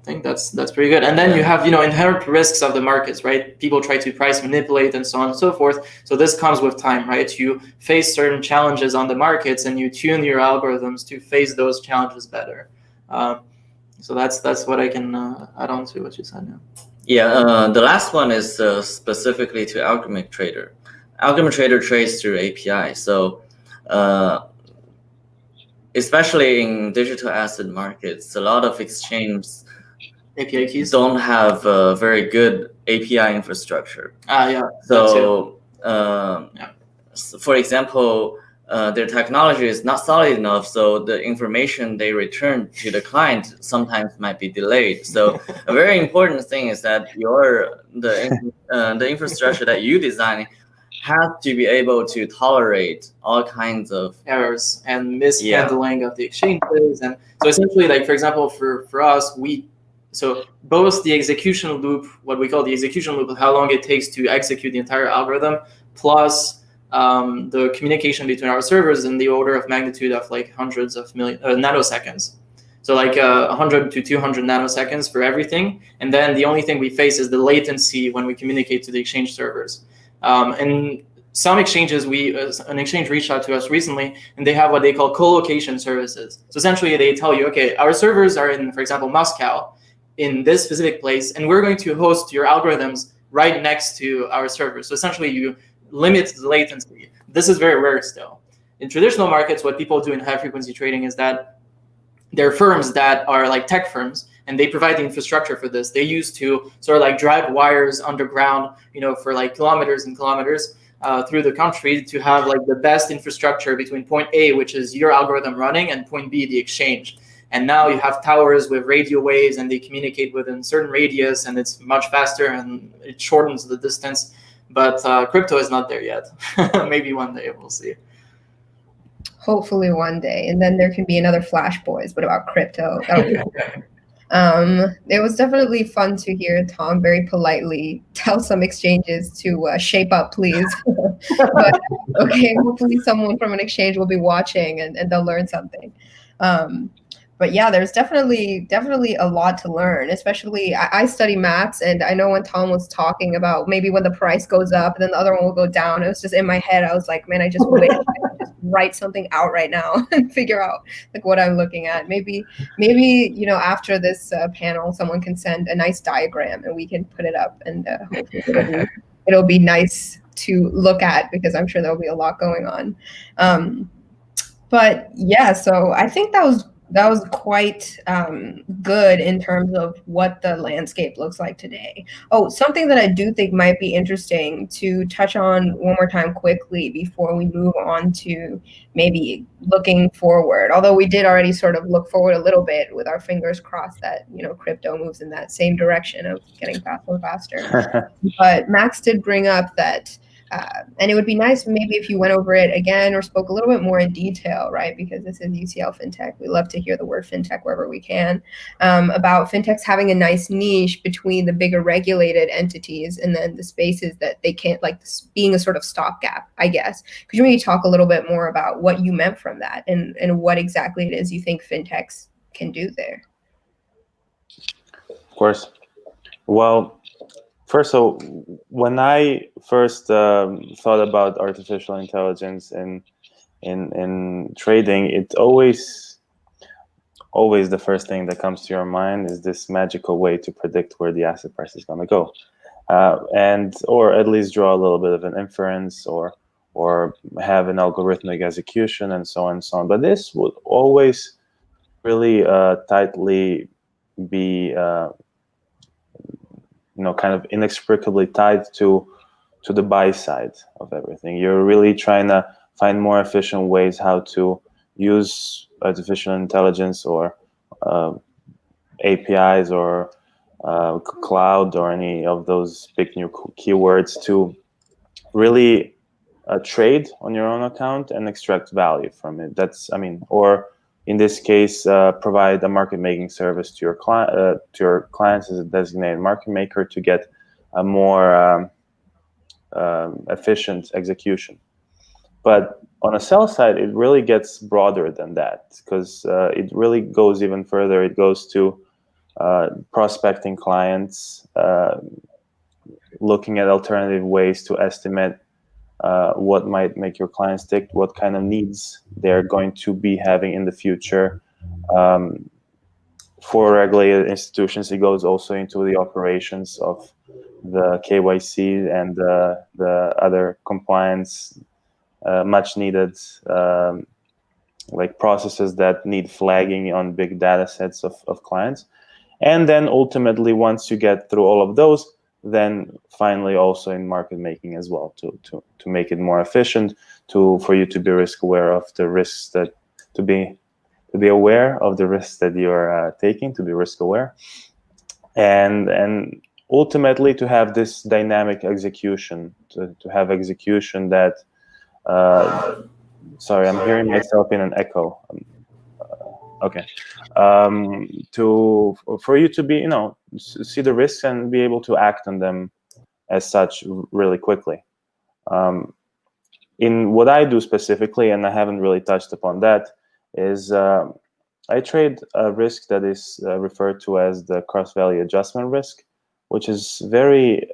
think that's pretty good. And then you have, inherent risks of the markets, right? People try to price manipulate and so on and so forth. So this comes with time, right? You face certain challenges on the markets and you tune your algorithms to face those challenges better. So that's what I can add on to what you said now.
Yeah, the last one is specifically to algorithmic trader. Algorithmic trader trades through API. So especially in digital asset markets, a lot of exchanges
API keys
don't have a very good API infrastructure.
Yeah.
So, for example, their technology is not solid enough, so the information they return to the client sometimes might be delayed. So, a very important thing is that the infrastructure that you design has to be able to tolerate all kinds of
errors and mishandling of the exchanges. And so essentially, like, for example, for us, so both the execution loop, what we call the execution loop, how long it takes to execute the entire algorithm, plus the communication between our servers in the order of magnitude of like hundreds of million nanoseconds. So like 100 to 200 nanoseconds for everything. And then the only thing we face is the latency when we communicate to the exchange servers. And some exchanges, an exchange reached out to us recently, and they have what they call co-location services. So essentially, they tell you, okay, our servers are in, for example, Moscow, in this specific place, and we're going to host your algorithms right next to our servers. So essentially, you limit the latency. This is very rare still. In traditional markets, what people do in high-frequency trading is that there are firms that are like tech firms, and they provide the infrastructure for this. They used to sort of like drive wires underground, for like kilometers and kilometers through the country to have like the best infrastructure between point A, which is your algorithm running, and point B, the exchange. And now you have towers with radio waves, and they communicate within certain radius, and it's much faster and it shortens the distance. But crypto is not there yet. Maybe one day we'll see.
Hopefully one day, and then there can be another Flash Boys, but about crypto. It was definitely fun to hear Tom very politely tell some exchanges to shape up, please. But okay, hopefully someone from an exchange will be watching and they'll learn something. But yeah, there's definitely a lot to learn, especially I study maths, and I know when Tom was talking about maybe when the price goes up and then the other one will go down, it was just in my head, I was like, man, I just wish I could just write something out right now and figure out like what I'm looking at. Maybe after this panel, someone can send a nice diagram and we can put it up, and hopefully it'll be nice to look at, because I'm sure there'll be a lot going on. But yeah, so I think that was quite good in terms of what the landscape looks like today. Oh, something that I do think might be interesting to touch on one more time quickly before we move on to maybe looking forward, although we did already sort of look forward a little bit with our fingers crossed that crypto moves in that same direction of getting faster and faster. But Max did bring up that and it would be nice maybe if you went over it again or spoke a little bit more in detail, right? Because this is UCL FinTech. We love to hear the word FinTech wherever we can, about FinTechs having a nice niche between the bigger regulated entities and then the spaces that they can't, like being a sort of stopgap, I guess. Could you maybe talk a little bit more about what you meant from that and what exactly it is you think FinTechs can do there?
Of course. Well, first, so when I first thought about artificial intelligence in trading, it always the first thing that comes to your mind is this magical way to predict where the asset price is going to go, or at least draw a little bit of an inference, or have an algorithmic execution, and so on and so on. But this would always really tightly be kind of inextricably tied to the buy side of everything. You're really trying to find more efficient ways how to use artificial intelligence or APIs or cloud or any of those big new keywords to really trade on your own account and extract value from it. Or in this case, provide a market-making service to your clients as a designated market maker to get a more efficient execution. But on a sell side, it really gets broader than that, because it really goes even further. It goes to prospecting clients, looking at alternative ways to estimate what might make your clients tick, what kind of needs they're going to be having in the future. For regulated institutions, it goes also into the operations of the KYC and the other compliance, much needed like processes that need flagging on big data sets of clients. And then ultimately, once you get through all of those, then finally also in market making as well, to make it more efficient, for you to be risk aware of the risks that to be aware of the risks that you're taking, to be risk aware, and ultimately to have this dynamic execution, to have execution that sorry, I'm hearing myself in an echo. Okay. For you to be, see the risks and be able to act on them as such really quickly. In what I do specifically, and I haven't really touched upon that, is I trade a risk that is referred to as the cross-value adjustment risk, which is very,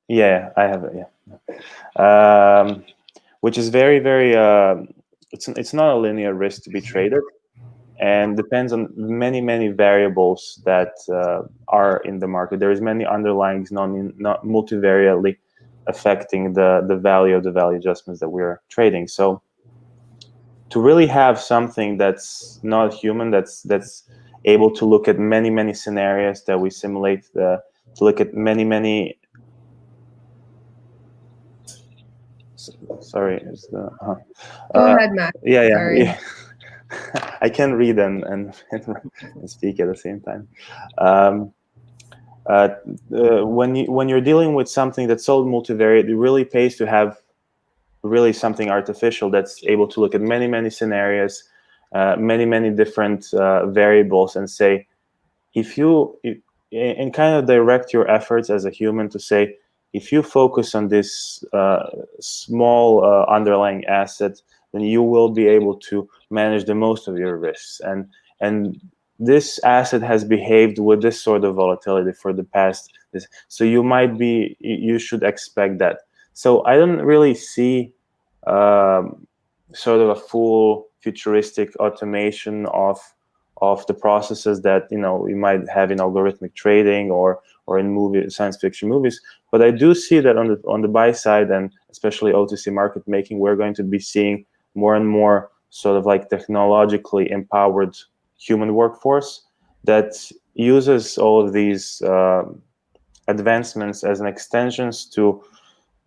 yeah, I have it, yeah. Which is very, very, it's not a linear risk to be traded, and depends on many, many variables that are in the market. There is many underlyings, not multivariately affecting the value of the value adjustments that we're trading. So to really have something that's not human, that's able to look at many, many scenarios that we simulate, to look at many, many. Sorry,
go ahead, Max.
Yeah. I can read and speak at the same time. When you're dealing with something that's so multivariate, it really pays to have really something artificial that's able to look at many, many scenarios, many, many different variables, and say, and kind of direct your efforts as a human to say, if you focus on this small underlying asset, then you will be able to manage the most of your risks. And this asset has behaved with this sort of volatility for the past. So you should expect that. So I don't really see sort of a full futuristic automation of the processes that we might have in algorithmic trading or in science fiction movies. But I do see that on the buy side, and especially OTC market making, we're going to be seeing more and more sort of like technologically empowered human workforce that uses all of these advancements as an extensions to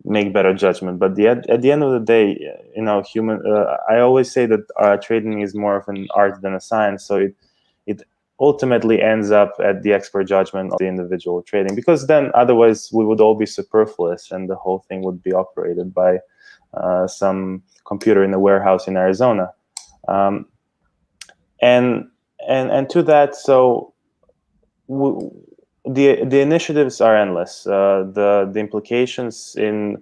make better judgment. But at the end of the day, human. I always say that trading is more of an art than a science. So it ultimately ends up at the expert judgment of the individual trading, because then otherwise we would all be superfluous and the whole thing would be operated by some computer in a warehouse in Arizona. And to that, so the initiatives are endless. The implications in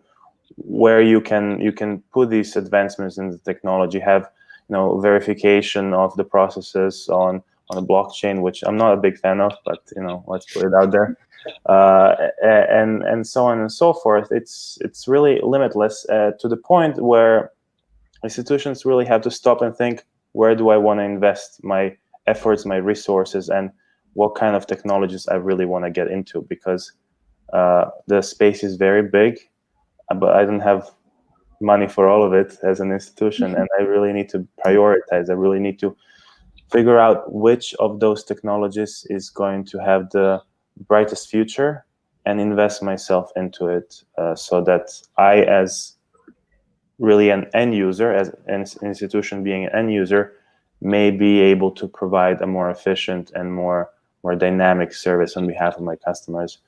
where you can put these advancements in the technology, have verification of the processes on a blockchain, which I'm not a big fan of, but let's put it out there, and so on and so forth. It's really limitless to the point where institutions really have to stop and think, where do I want to invest my efforts, my resources, and what kind of technologies I really want to get into, because the space is very big, but I don't have money for all of it as an institution, and I really need to prioritize. I really need to figure out which of those technologies is going to have the brightest future and invest myself into it, so that I, as really an end user, as an institution being an end user, may be able to provide a more efficient and more dynamic service on behalf of my customers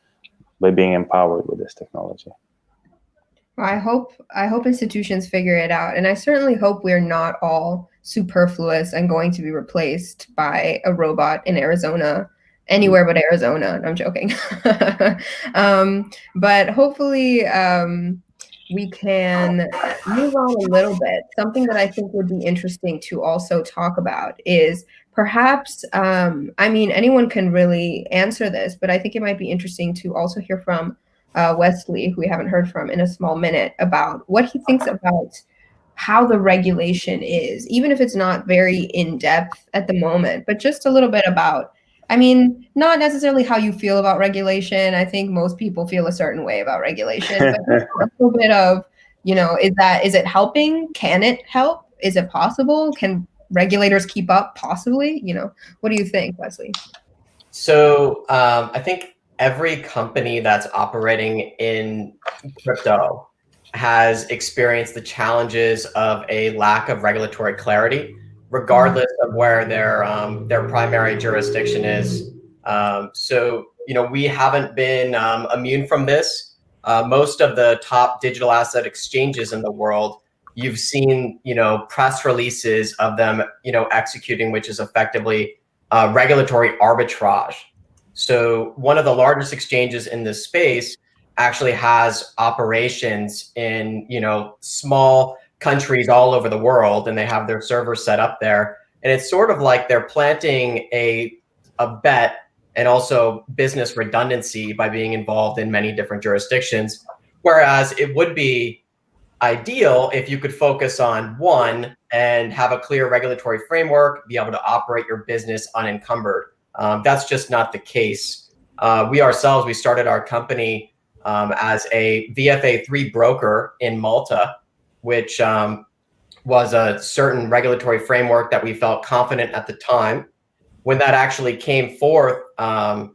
by being empowered with this technology.
I hope institutions figure it out, and I certainly hope we're not all superfluous and going to be replaced by a robot in Arizona, anywhere but Arizona. I'm joking. But hopefully we can move on a little bit. Something that I think would be interesting to also talk about is perhaps, I mean, anyone can really answer this, but I think it might be interesting to also hear from Wesley, who we haven't heard from in a small minute, about what he thinks about how the regulation is, even if it's not very in depth at the moment, but just a little bit about, I mean, not necessarily how you feel about regulation. I think most people feel a certain way about regulation, but a little bit of, is it helping? Can it help? Is it possible? Can regulators keep up? Possibly, what do you think, Wesley?
So I think every company that's operating in crypto has experienced the challenges of a lack of regulatory clarity, regardless of where their primary jurisdiction is. So we haven't been immune from this. Most of the top digital asset exchanges in the world, you've seen press releases of them executing, which is effectively regulatory arbitrage. So one of the largest exchanges in this space actually has operations in small countries all over the world, and they have their servers set up there. And it's sort of like they're planting a bet and also business redundancy by being involved in many different jurisdictions. Whereas it would be ideal if you could focus on one and have a clear regulatory framework, be able to operate your business unencumbered. That's just not the case. We started our company as a VFA3 broker in Malta, which was a certain regulatory framework that we felt confident at the time. When that actually came forth and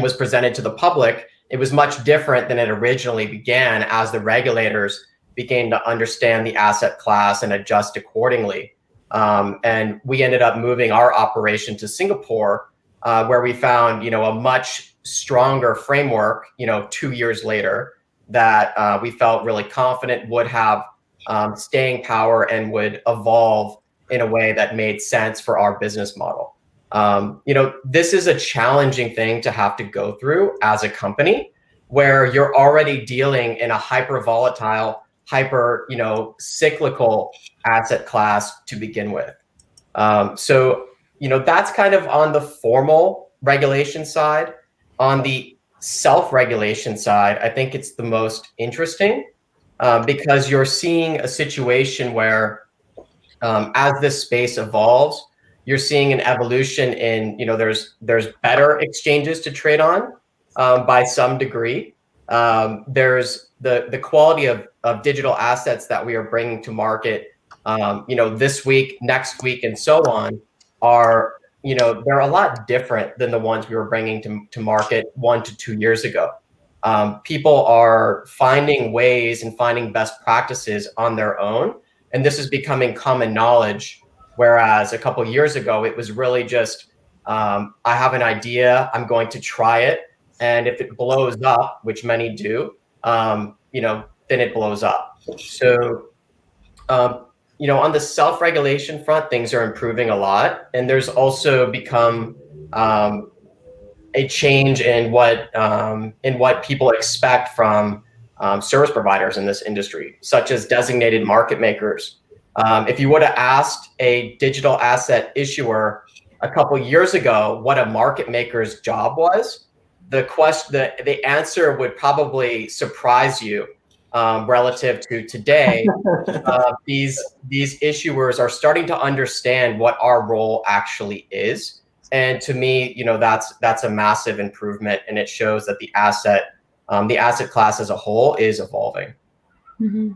was presented to the public, it was much different than it originally began, as the regulators began to understand the asset class and adjust accordingly. And we ended up moving our operation to Singapore, where we found a much stronger framework 2 years later that we felt really confident would have staying power and would evolve in a way that made sense for our business model. This is a challenging thing to have to go through as a company, where you're already dealing in a hyper volatile, hyper cyclical asset class to begin with. So that's kind of on the formal regulation side. On the self-regulation side, I think it's the most interesting because you're seeing a situation where as this space evolves, you're seeing an evolution in, there's better exchanges to trade on by some degree. There's the quality of digital assets that we are bringing to market, this week, next week, and so on are, they're a lot different than the ones we were bringing to market 1 to 2 years ago. People are finding ways and finding best practices on their own, and this is becoming common knowledge. Whereas a couple of years ago, it was really just, I have an idea, I'm going to try it, and if it blows up, which many do, then it blows up. So, on the self-regulation front, things are improving a lot, and there's also become a change in what people expect from service providers in this industry, such as designated market makers. If you would have asked a digital asset issuer a couple years ago what a market maker's job was, the answer would probably surprise you relative to today. These issuers are starting to understand what our role actually is, and to me, that's a massive improvement, and it shows that the asset class as a whole is evolving.
Mm-hmm.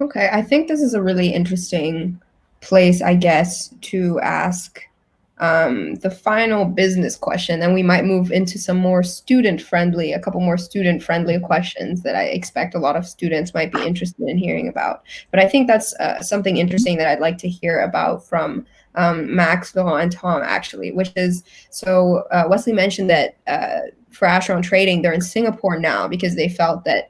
Okay, I think this is a really interesting place, I guess, to ask the final business question. Then we might move into some more a couple more student-friendly questions that I expect a lot of students might be interested in hearing about. But I think that's something interesting that I'd like to hear about from Max, Laurent, and Tom, actually, which is, so Wesley mentioned that for Asheron Trading, they're in Singapore now because they felt that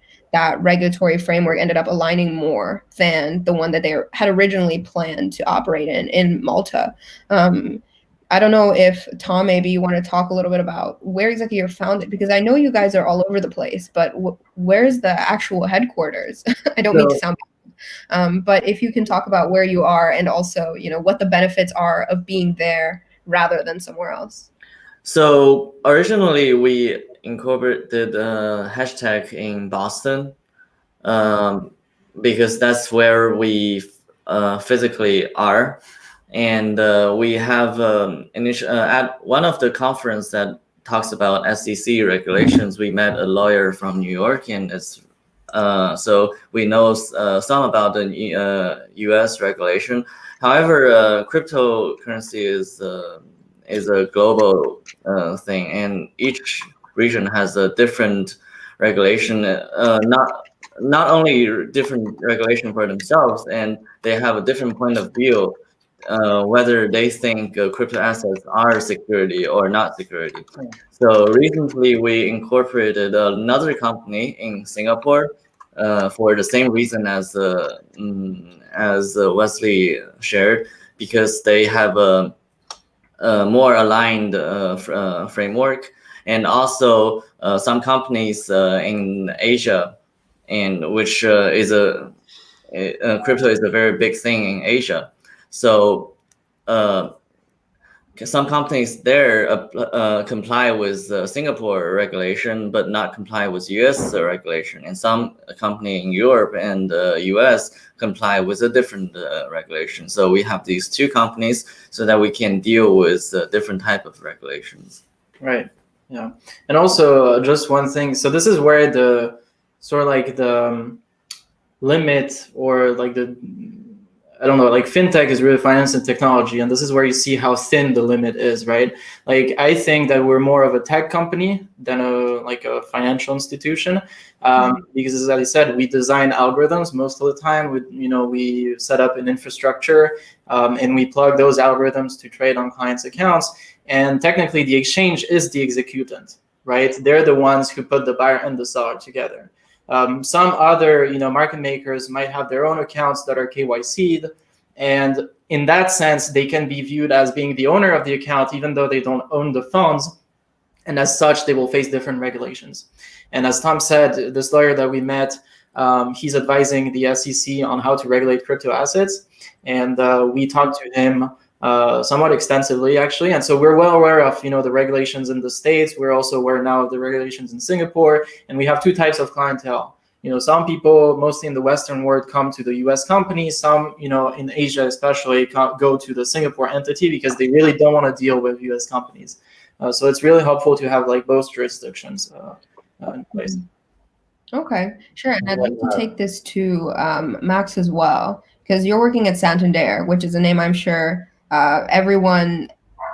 regulatory framework ended up aligning more than the one that they had originally planned to operate in Malta. I don't know if Tom, maybe you want to talk a little bit about where exactly you're founded, because I know you guys are all over the place, but where's the actual headquarters? I don't mean to sound bad, but if you can talk about where you are and also, what the benefits are of being there rather than somewhere else.
So originally we incorporated Hedgetech in Boston, because that's where we physically are. And we have at one of the conference that talks about SEC regulations, we met a lawyer from New York, and so we know some about the U.S. regulation. However, cryptocurrency is a global thing, and each region has a different regulation. Not only different regulation for themselves, and they have a different point of view whether they think crypto assets are security or not security. So recently we incorporated another company in Singapore for the same reason as Wesley shared, because they have a more aligned framework, and also some companies in Asia, and which crypto is a very big thing in Asia. So some companies there comply with Singapore regulation, but not comply with US regulation. And some company in Europe and US comply with a different regulation. So we have these two companies so that we can deal with different type of regulations.
Right. Yeah. And also just one thing. So this is where the sort of like the limit, or like like fintech is really finance and technology, and this is where you see how thin the limit is, right? Like I think that we're more of a tech company than a financial institution, because as I said, we design algorithms most of the time. We set up an infrastructure, and we plug those algorithms to trade on clients' accounts. And technically, the exchange is the executant, right? They're the ones who put the buyer and the seller together. Some other, market makers might have their own accounts that are KYC'd, and in that sense, they can be viewed as being the owner of the account, even though they don't own the funds, and as such, they will face different regulations. And as Tom said, this lawyer that we met, he's advising the SEC on how to regulate crypto assets, and we talked to him somewhat extensively, actually. And so we're well aware of, the regulations in the States. We're also aware now of the regulations in Singapore. And we have two types of clientele. Some people, mostly in the Western world, come to the US companies. Some, in Asia especially, go to the Singapore entity because they really don't want to deal with US companies. So it's really helpful to have like both jurisdictions in place.
Okay, sure. And I'd like to take this to Max as well, because you're working at Santander, which is a name I'm sure everyone,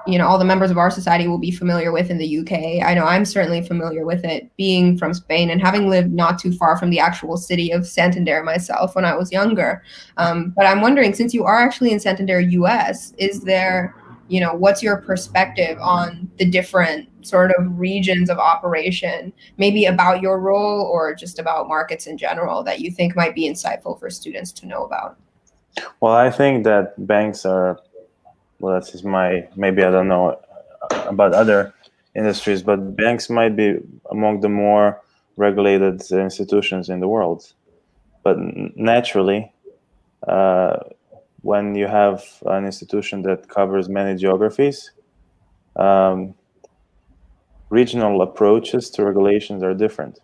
all the members of our society will be familiar with in the UK. I know I'm certainly familiar with it, being from Spain and having lived not too far from the actual city of Santander myself when I was younger. But I'm wondering, since you are actually in Santander, US, is there, what's your perspective on the different sort of regions of operation, maybe about your role or just about markets in general, that you think might be insightful for students to know about?
Well, I think that banks are, well, that's just maybe I don't know about other industries, but banks might be among the more regulated institutions in the world. But naturally, when you have an institution that covers many geographies, regional approaches to regulations are different.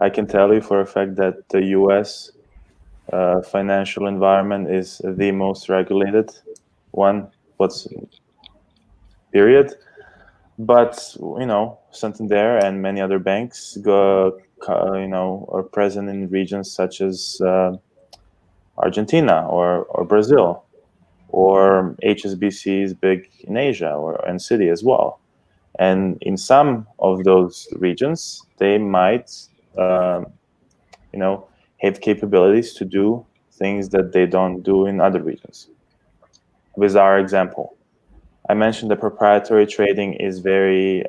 I can tell you for a fact that the US financial environment is the most regulated one, period. But Santander and many other banks are present in regions such as Argentina or Brazil, or HSBC is big in Asia and Citi as well. And in some of those regions, they might have capabilities to do things that they don't do in other regions. With our example, I mentioned the proprietary trading is very,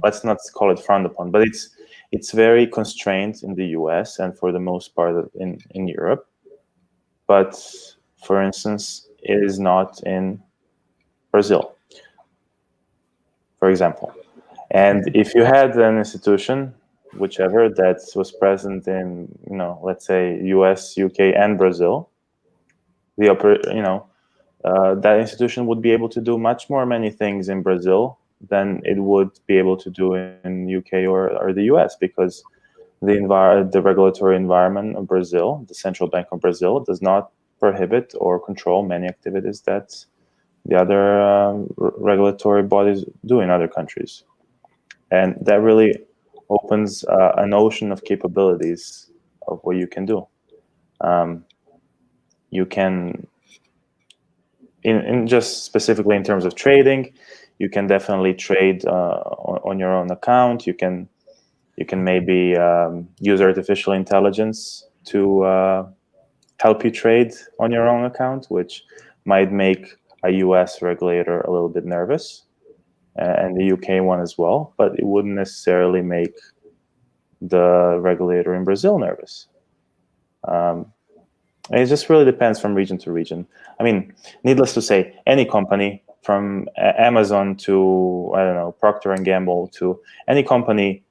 let's not call it frowned upon, but it's very constrained in the US and for the most part in Europe. But for instance, it is not in Brazil, for example. And if you had an institution, whichever, that was present in, let's say US, UK, and Brazil, that institution would be able to do much more many things in Brazil than it would be able to do in UK or the US, because the regulatory environment of Brazil, the Central Bank of Brazil, does not prohibit or control many activities that the other regulatory bodies do in other countries. And that really opens an ocean of capabilities of what you can do. You can, in just specifically in terms of trading, you can definitely trade on your own account. You can maybe use artificial intelligence to help you trade on your own account, which might make a US regulator a little bit nervous, and the UK one as well, but it wouldn't necessarily make the regulator in Brazil nervous. It just really depends from region to region. I mean, needless to say, any company from Amazon to, I don't know, Procter & Gamble, to any company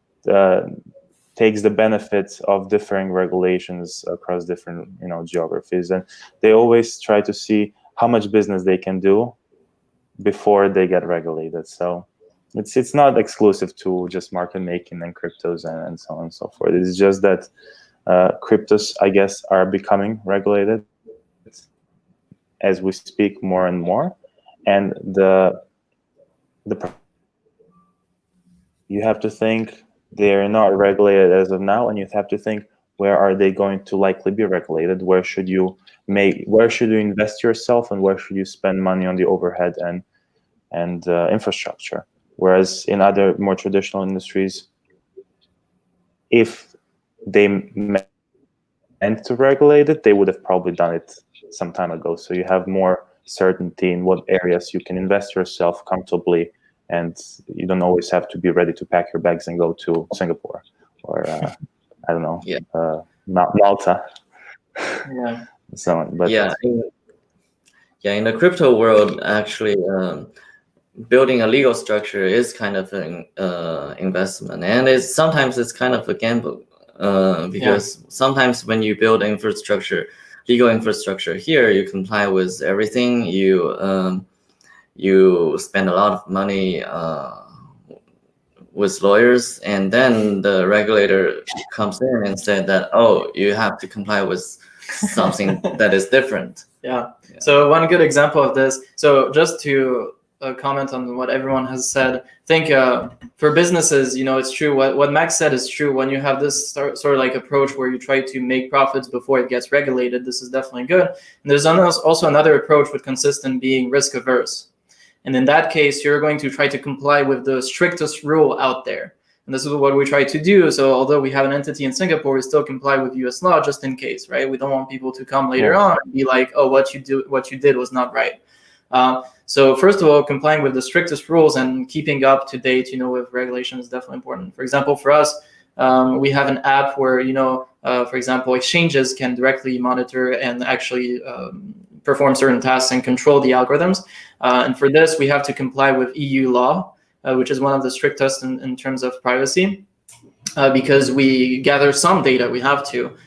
takes the benefits of differing regulations across different, geographies, and they always try to see how much business they can do before they get regulated. So it's not exclusive to just market making and cryptos and so on and so forth. It's just that cryptos, I guess, are becoming regulated as we speak more and more, and you have to think they're not regulated as of now, and you have to think, where are they going to likely be regulated? Where should you invest yourself, and where should you spend money on the overhead and infrastructure? Whereas in other more traditional industries, if they meant to regulate it, they would have probably done it some time ago. So you have more certainty in what areas you can invest yourself comfortably, and you don't always have to be ready to pack your bags and go to Singapore or I don't know, Malta.
Yeah.
So, but
in the crypto world, actually, building a legal structure is kind of an investment, and sometimes it's kind of a gamble, because sometimes when you build legal infrastructure here, you comply with everything. You spend a lot of money with lawyers, and then the regulator comes in and said that, oh, you have to comply with something that is different.
Yeah. So one good example of this, so just to comment on what everyone has said, I think for businesses, it's true. What Max said is true. When you have this sort of like approach where you try to make profits before it gets regulated, this is definitely good. And there's also another approach which consists in being risk averse. And in that case, you're going to try to comply with the strictest rule out there. And this is what we try to do. So although we have an entity in Singapore, we still comply with US law just in case, right? We don't want people to come later on and be like, oh, what you did was not right. So first of all, complying with the strictest rules and keeping up to date, with regulation is definitely important. For example, for us, we have an app where, for example, exchanges can directly monitor and actually perform certain tasks and control the algorithms. And for this, we have to comply with EU law, which is one of the strictest in terms of privacy, because we gather some data. We have to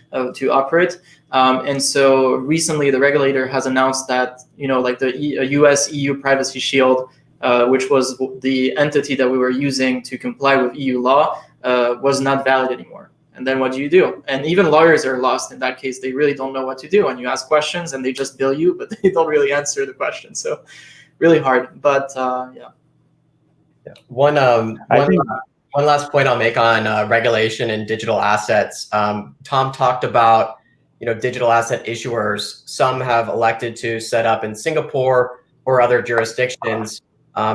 operate. And so recently, the regulator has announced that, like the US-EU Privacy Shield, which was the entity that we were using to comply with EU law, was not valid anymore. And then what do you do? And even lawyers are lost in that case. They really don't know what to do. And you ask questions and they just bill you, but they don't really answer the question. So really hard. But
One last point I'll make on regulation and digital assets. Tom talked about digital asset issuers. Some have elected to set up in Singapore or other jurisdictions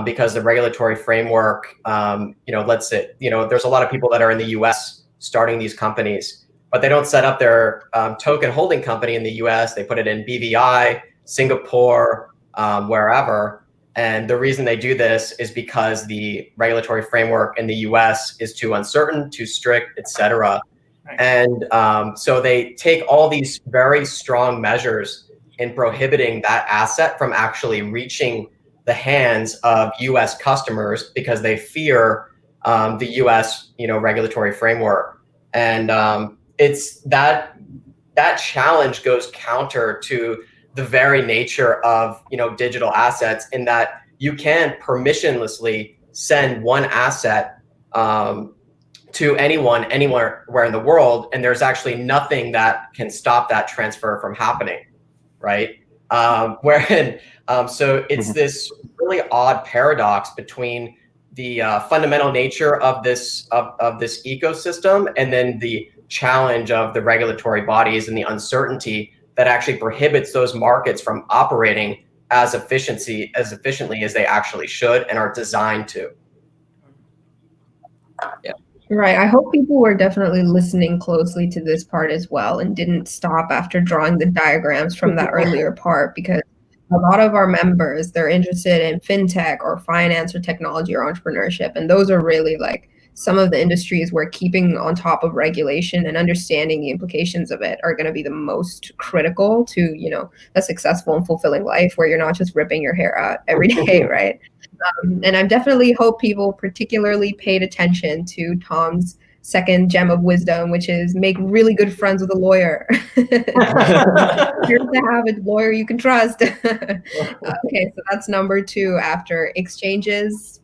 because the regulatory framework. Let's say there's a lot of people that are in the U.S. starting these companies, but they don't set up their token holding company in the U.S. They put it in BVI, Singapore, wherever. And the reason they do this is because the regulatory framework in the U.S. is too uncertain, too strict, etc. And so they take all these very strong measures in prohibiting that asset from actually reaching the hands of U.S. customers because they fear the U.S. Regulatory framework, and it's that challenge goes counter to the very nature of digital assets, in that you can permissionlessly send one asset to anyone, anywhere in the world, and there's actually nothing that can stop that transfer from happening, right? So it's this really odd paradox between the fundamental nature of this ecosystem, and then the challenge of the regulatory bodies and the uncertainty that actually prohibits those markets from operating as efficiently as they actually should and are designed to.
Yeah.
Right. I hope people were definitely listening closely to this part as well and didn't stop after drawing the diagrams from that earlier part, because a lot of our members, they're interested in fintech or finance or technology or entrepreneurship. And those are really like some of the industries where keeping on top of regulation and understanding the implications of it are going to be the most critical to, a successful and fulfilling life where you're not just ripping your hair out every day, right? And I definitely hope people particularly paid attention to Tom's second gem of wisdom, which is make really good friends with a lawyer. You're to have a lawyer you can trust. Okay, so that's number 2 after exchanges.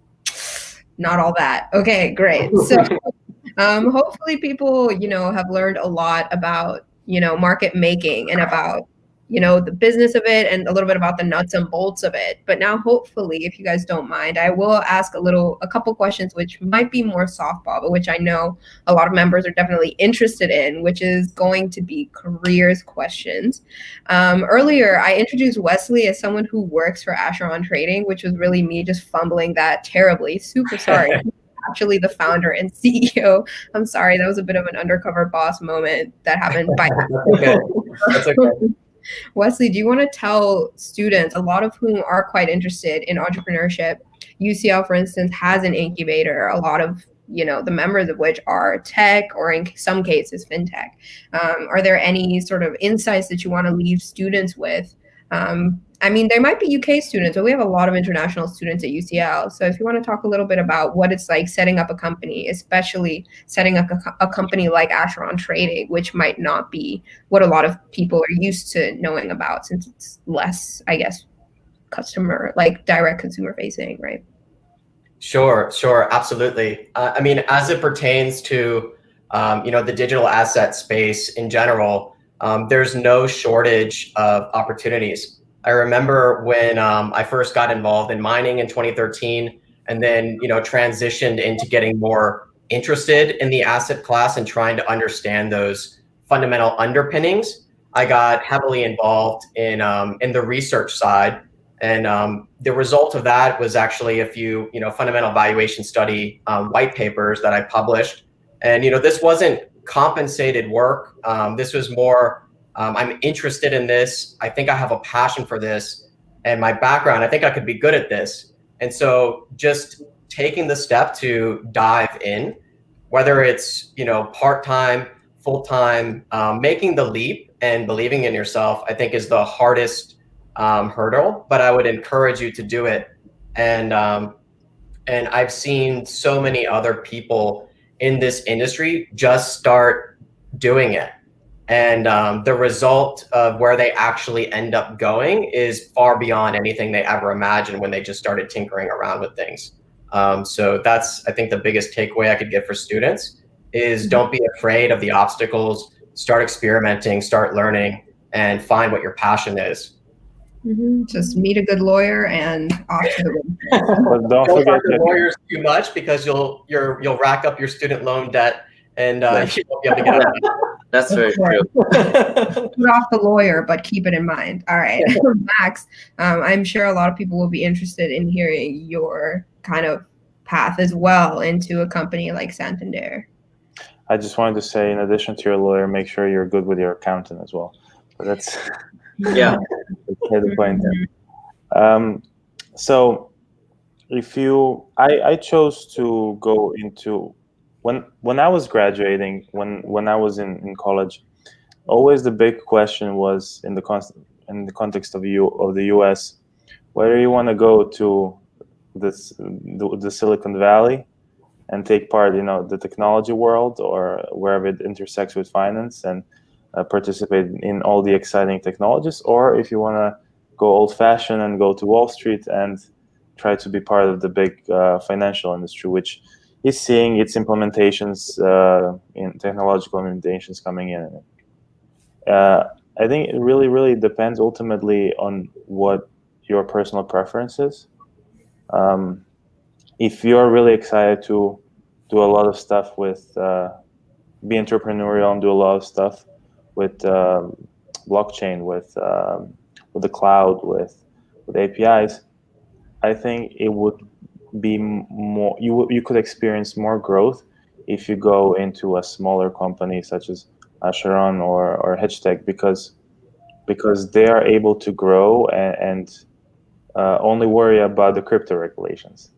Not all that. Okay, great. So hopefully people, have learned a lot about, market making and about the business of it and a little bit about the nuts and bolts of it. But now, hopefully, if you guys don't mind, I will ask a couple questions, which might be more softball, but which I know a lot of members are definitely interested in, which is going to be careers questions. Earlier, I introduced Wesley as someone who works for Asheron Trading, which was really me just fumbling that terribly. Super sorry. Actually the founder and CEO. I'm sorry, that was a bit of an undercover boss moment that happened by
Okay. That's okay.
Wesley, do you want to tell students, a lot of whom are quite interested in entrepreneurship? UCL, for instance, has an incubator, a lot of the members of which are tech or in some cases fintech. Are there any sort of insights that you want to leave students with? There might be UK students, but we have a lot of international students at UCL. So if you want to talk a little bit about what it's like setting up a company, especially setting up a company like Asheron Trading, which might not be what a lot of people are used to knowing about, since it's less, I guess, direct consumer facing, right?
Sure, absolutely. As it pertains to the digital asset space in general, there's no shortage of opportunities. I remember when I first got involved in mining in 2013, and then transitioned into getting more interested in the asset class and trying to understand those fundamental underpinnings. I got heavily involved in the research side, and the result of that was actually a few fundamental valuation study white papers that I published. And this wasn't compensated work. This was more I'm interested in this. I think I have a passion for this, and my background, I think I could be good at this. And so just taking the step to dive in, whether it's part-time, full-time, making the leap and believing in yourself, I think is the hardest hurdle, but I would encourage you to do it. And I've seen so many other people in this industry just start doing it. And the result of where they actually end up going is far beyond anything they ever imagined when they just started tinkering around with things. So that's, I think, the biggest takeaway I could give for students is don't be afraid of the obstacles, start experimenting, start learning, and find what your passion is.
Just meet a good lawyer and off to the races.
But don't forget
the lawyers too much, because you'll rack up your student loan debt, and you won't be able to get out of it.
That's very true.
Put off the lawyer, but keep it in mind. All right, Max, I'm sure a lot of people will be interested in hearing your kind of path as well into a company like Santander.
I just wanted to say, in addition to your lawyer, make sure you're good with your accountant as well. But that's
Yeah.
the point there. So I chose to go into when I was graduating, when I was in college, always the big question was in the context of the US, whether you want to go to the Silicon Valley and take part, the technology world, or wherever it intersects with finance and participate in all the exciting technologies, or if you want to go old-fashioned and go to Wall Street and try to be part of the big financial industry, which is seeing its implementations in technological implementations coming in. I think it really, really depends ultimately on what your personal preference is. If you're really excited to do a lot of stuff with, be entrepreneurial and do a lot of stuff with blockchain, with the cloud, with APIs, I think it would be more. You could experience more growth if you go into a smaller company such as Asheron or Hedgetech, because they are able to grow and only worry about the crypto regulations.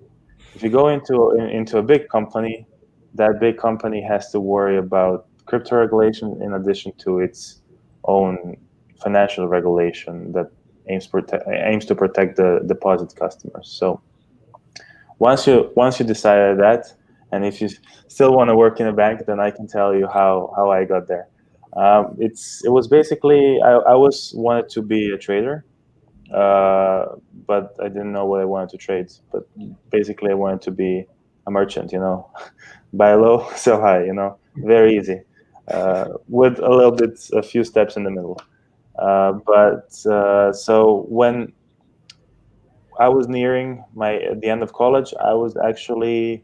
If you go into a big company, that big company has to worry about crypto regulation in addition to its own financial regulation that aims to protect the deposit customers. So once you decided that, and if you still want to work in a bank, then I can tell you how I got there. It was basically I wanted to be a trader, but I didn't know what I wanted to trade. But basically, I wanted to be a merchant. Buy low, sell high. Very easy, with a few steps in the middle. So when I was nearing the end of college, I was actually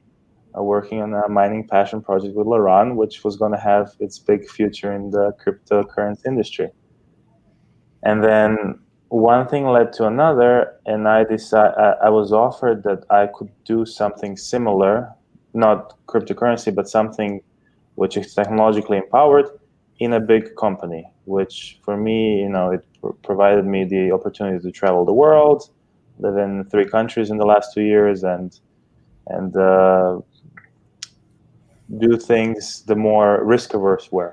working on a mining passion project with Laurent, which was going to have its big future in the cryptocurrency industry. And then one thing led to another, and I was offered that I could do something similar, not cryptocurrency, but something which is technologically empowered in a big company, which for me, it provided me the opportunity to travel the world, live in 3 countries in the last 2 years, and do things the more risk-averse way,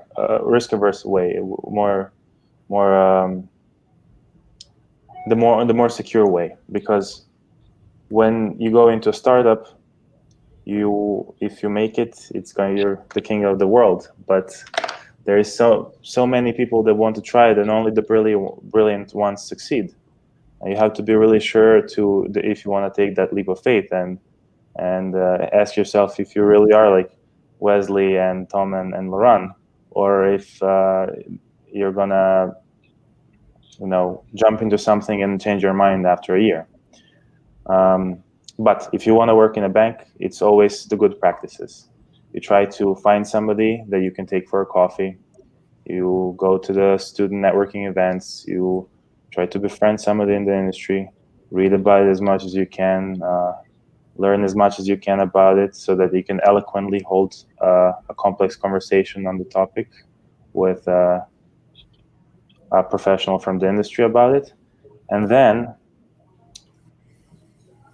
the more secure way. Because when you go into a startup, if you make it, you're the king of the world. But there is so many people that want to try it, and only the brilliant ones succeed. And you have to be really sure if you want to take that leap of faith and ask yourself if you really are like Wesley and Tom and Laurent, or if you're gonna jump into something and change your mind after a year. But if you want to work in a bank, it's always the good practices. You try to find somebody that you can take for a coffee. You go to the student networking events. You try to befriend somebody in the industry. Read about it as much as you can. Learn as much as you can about it, so that you can eloquently hold a complex conversation on the topic with a professional from the industry about it. And then,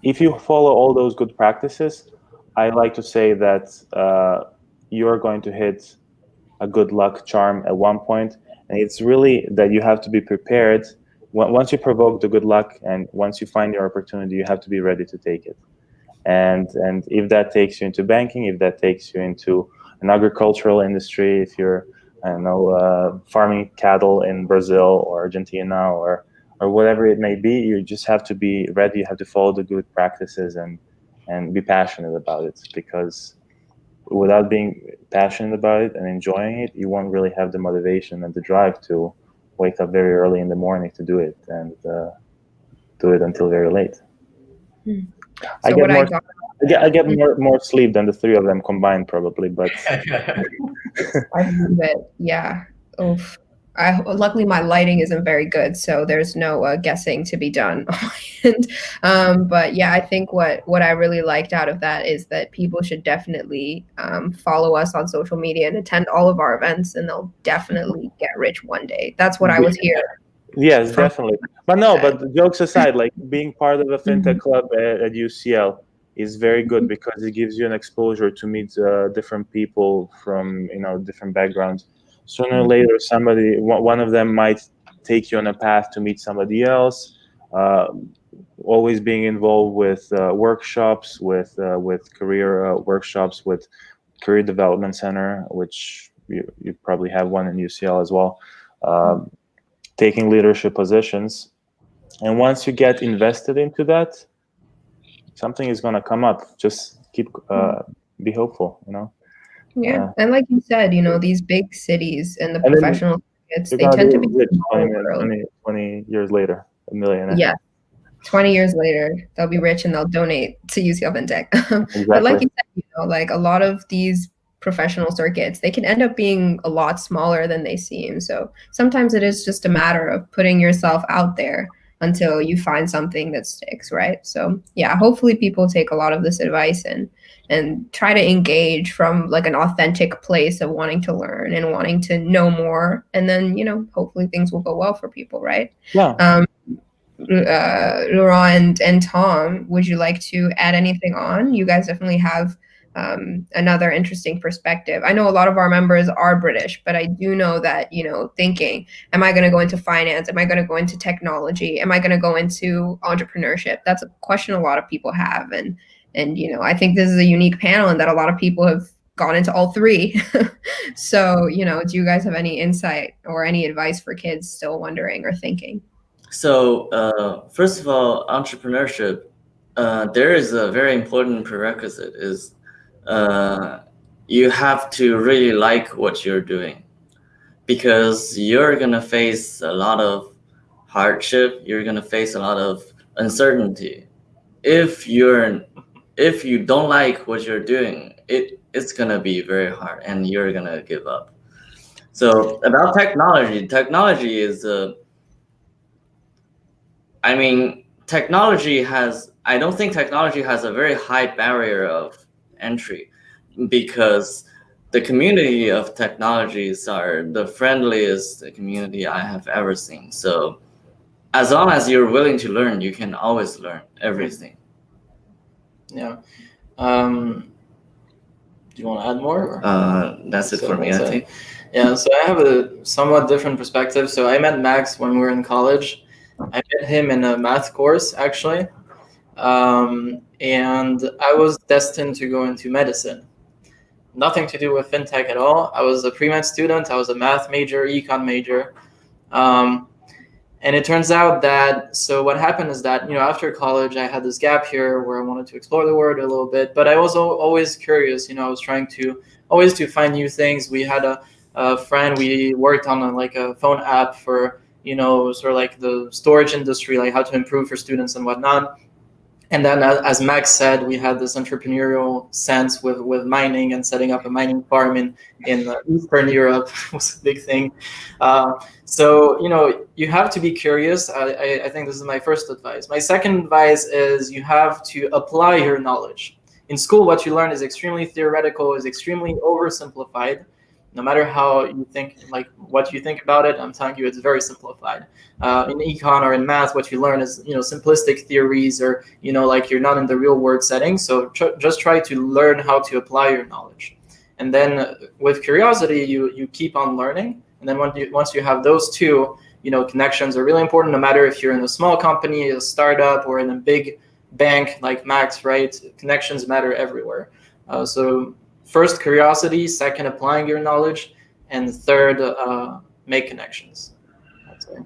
if you follow all those good practices, I like to say that you're going to hit a good luck charm at one point. And it's really that you have to be prepared. Once you provoke the good luck and once you find your opportunity, you have to be ready to take it. And if that takes you into banking, if that takes you into an agricultural industry, if you're, I don't know, farming cattle in Brazil or Argentina or whatever it may be, you just have to be ready. You have to follow the good practices and be passionate about it, because without being passionate about it and enjoying it, you won't really have the motivation and the drive to wake up very early in the morning to do it and do it until very late. I get more sleep than the 3 of them combined, probably, but
I believe it. Yeah. Oof. Luckily, my lighting isn't very good, so there's no guessing to be done. But yeah, I think what I really liked out of that is that people should definitely follow us on social media and attend all of our events, and they'll definitely get rich one day. That's what I was here.
Yes, definitely. But no, but jokes aside, like being part of a fintech club at UCL is very good, because it gives you an exposure to meet different people from different backgrounds. Sooner or later, one of them might take you on a path to meet somebody else. always being involved with workshops, with career workshops, with career development center, which you probably have one in UCL as well, taking leadership positions. And once you get invested into that, something is going to come up. Just keep be hopeful, you know.
Yeah, and like you said, you know, these big cities and the
And then
professional circuits,
you're
they
gonna
tend to
be
be
rich
small world.
20 years later, a millionaire.
Yeah, 20 years later, they'll be rich and they'll donate to UCL FinTech. But like
Exactly.
you said, you know, like a lot of these professional circuits, they can end up being a lot smaller than they seem. So sometimes it is just a matter of putting yourself out there until you find something that sticks, right? So yeah, hopefully people take a lot of this advice and try to engage from like an authentic place of wanting to learn and wanting to know more. And then, you know, hopefully things will go well for people, right?
Yeah.
Laurent and Tom, would you like to add anything on? You guys definitely have another interesting perspective. I know a lot of our members are British, but I do know that, you know, thinking, am I going to go into finance? Am I going to go into technology? Am I going to go into entrepreneurship? That's a question a lot of people have. And, you know, I think this is a unique panel and that a lot of people have gone into all three. So, you know, do you guys have any insight or any advice for kids still wondering or thinking?
So first of all, entrepreneurship, there is a very important prerequisite is you have to really like what you're doing, because you're gonna face a lot of hardship, you're gonna face a lot of uncertainty. If you don't like what you're doing, it's gonna be very hard and you're gonna give up. So about technology is I don't think technology has a very high barrier of entry, because the community of technologies are the friendliest community I have ever seen. So as long as you're willing to learn, you can always learn everything.
Yeah. Do you want to add more?
That's it for me, I think.
Yeah, so I have a somewhat different perspective. So I met Max when we were in college. I met him in a math course, actually. And I was destined to go into medicine. Nothing to do with fintech at all. I was a pre-med student. I was a math major, econ major. And it turns out that, so what happened is that, you know, after college, I had this gap here where I wanted to explore the world a little bit, but I was always curious. You know, I was trying to always to find new things. We had a friend, we worked on like a phone app for, you know, sort of like the storage industry, like how to improve for students and whatnot. And then, as Max said, we had this entrepreneurial sense with mining and setting up a mining farm in Eastern Europe was a big thing. So, you know, you have to be curious. I think this is my first advice. My second advice is you have to apply your knowledge. In school, what you learn is extremely theoretical, is extremely oversimplified. No matter how you think, like what you think about it, I'm telling you, it's very simplified. In econ or in math, what you learn is, you know, simplistic theories, or, you know, like you're not in the real world setting. So just try to learn how to apply your knowledge. And then with curiosity, you keep on learning. And then once you have those two, you know, connections are really important, no matter if you're in a small company, a startup, or in a big bank like Max, right? Connections matter everywhere. So first, curiosity. Second, applying your knowledge. And third, make connections. That's it.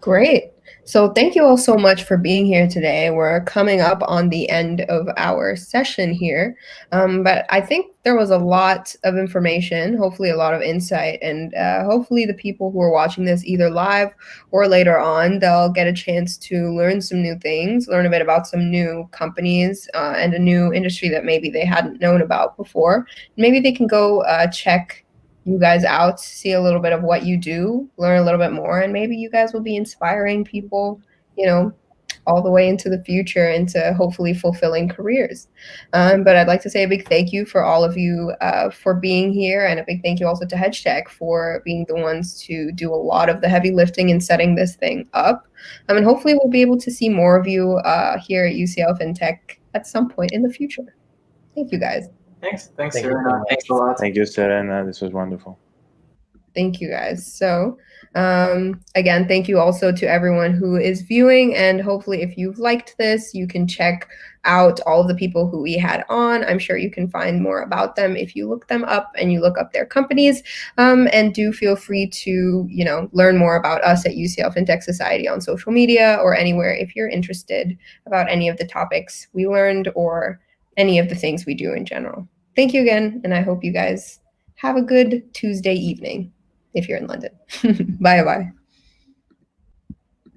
Great. So thank you all so much for being here today. We're coming up on the end of our session here, but I think there was a lot of information, hopefully a lot of insight, and hopefully the people who are watching this either live or later on, they'll get a chance to learn some new things, learn a bit about some new companies and a new industry that maybe they hadn't known about before. Maybe they can go check you guys out, see a little bit of what you do, learn a little bit more, and maybe you guys will be inspiring people, you know, all the way into the future, into hopefully fulfilling careers. But I'd like to say a big thank you for all of you for being here, and a big thank you also to Hedgetech for being the ones to do a lot of the heavy lifting and setting this thing up. And hopefully we'll be able to see more of you here at UCL FinTech at some point in the future. Thank you guys.
Thanks,
Thank you so
Serena.
much.
Thanks a lot.
Thank you, Serena. This was wonderful.
Thank you guys. So again, thank you also to everyone who is viewing, and hopefully if you've liked this, you can check out all of the people who we had on. I'm sure you can find more about them if you look them up and you look up their companies, and do feel free to, you know, learn more about us at UCL FinTech Society on social media or anywhere if you're interested about any of the topics we learned or any of the things we do in general. Thank you again, and I hope you guys have a good Tuesday evening if you're in London. Bye-bye.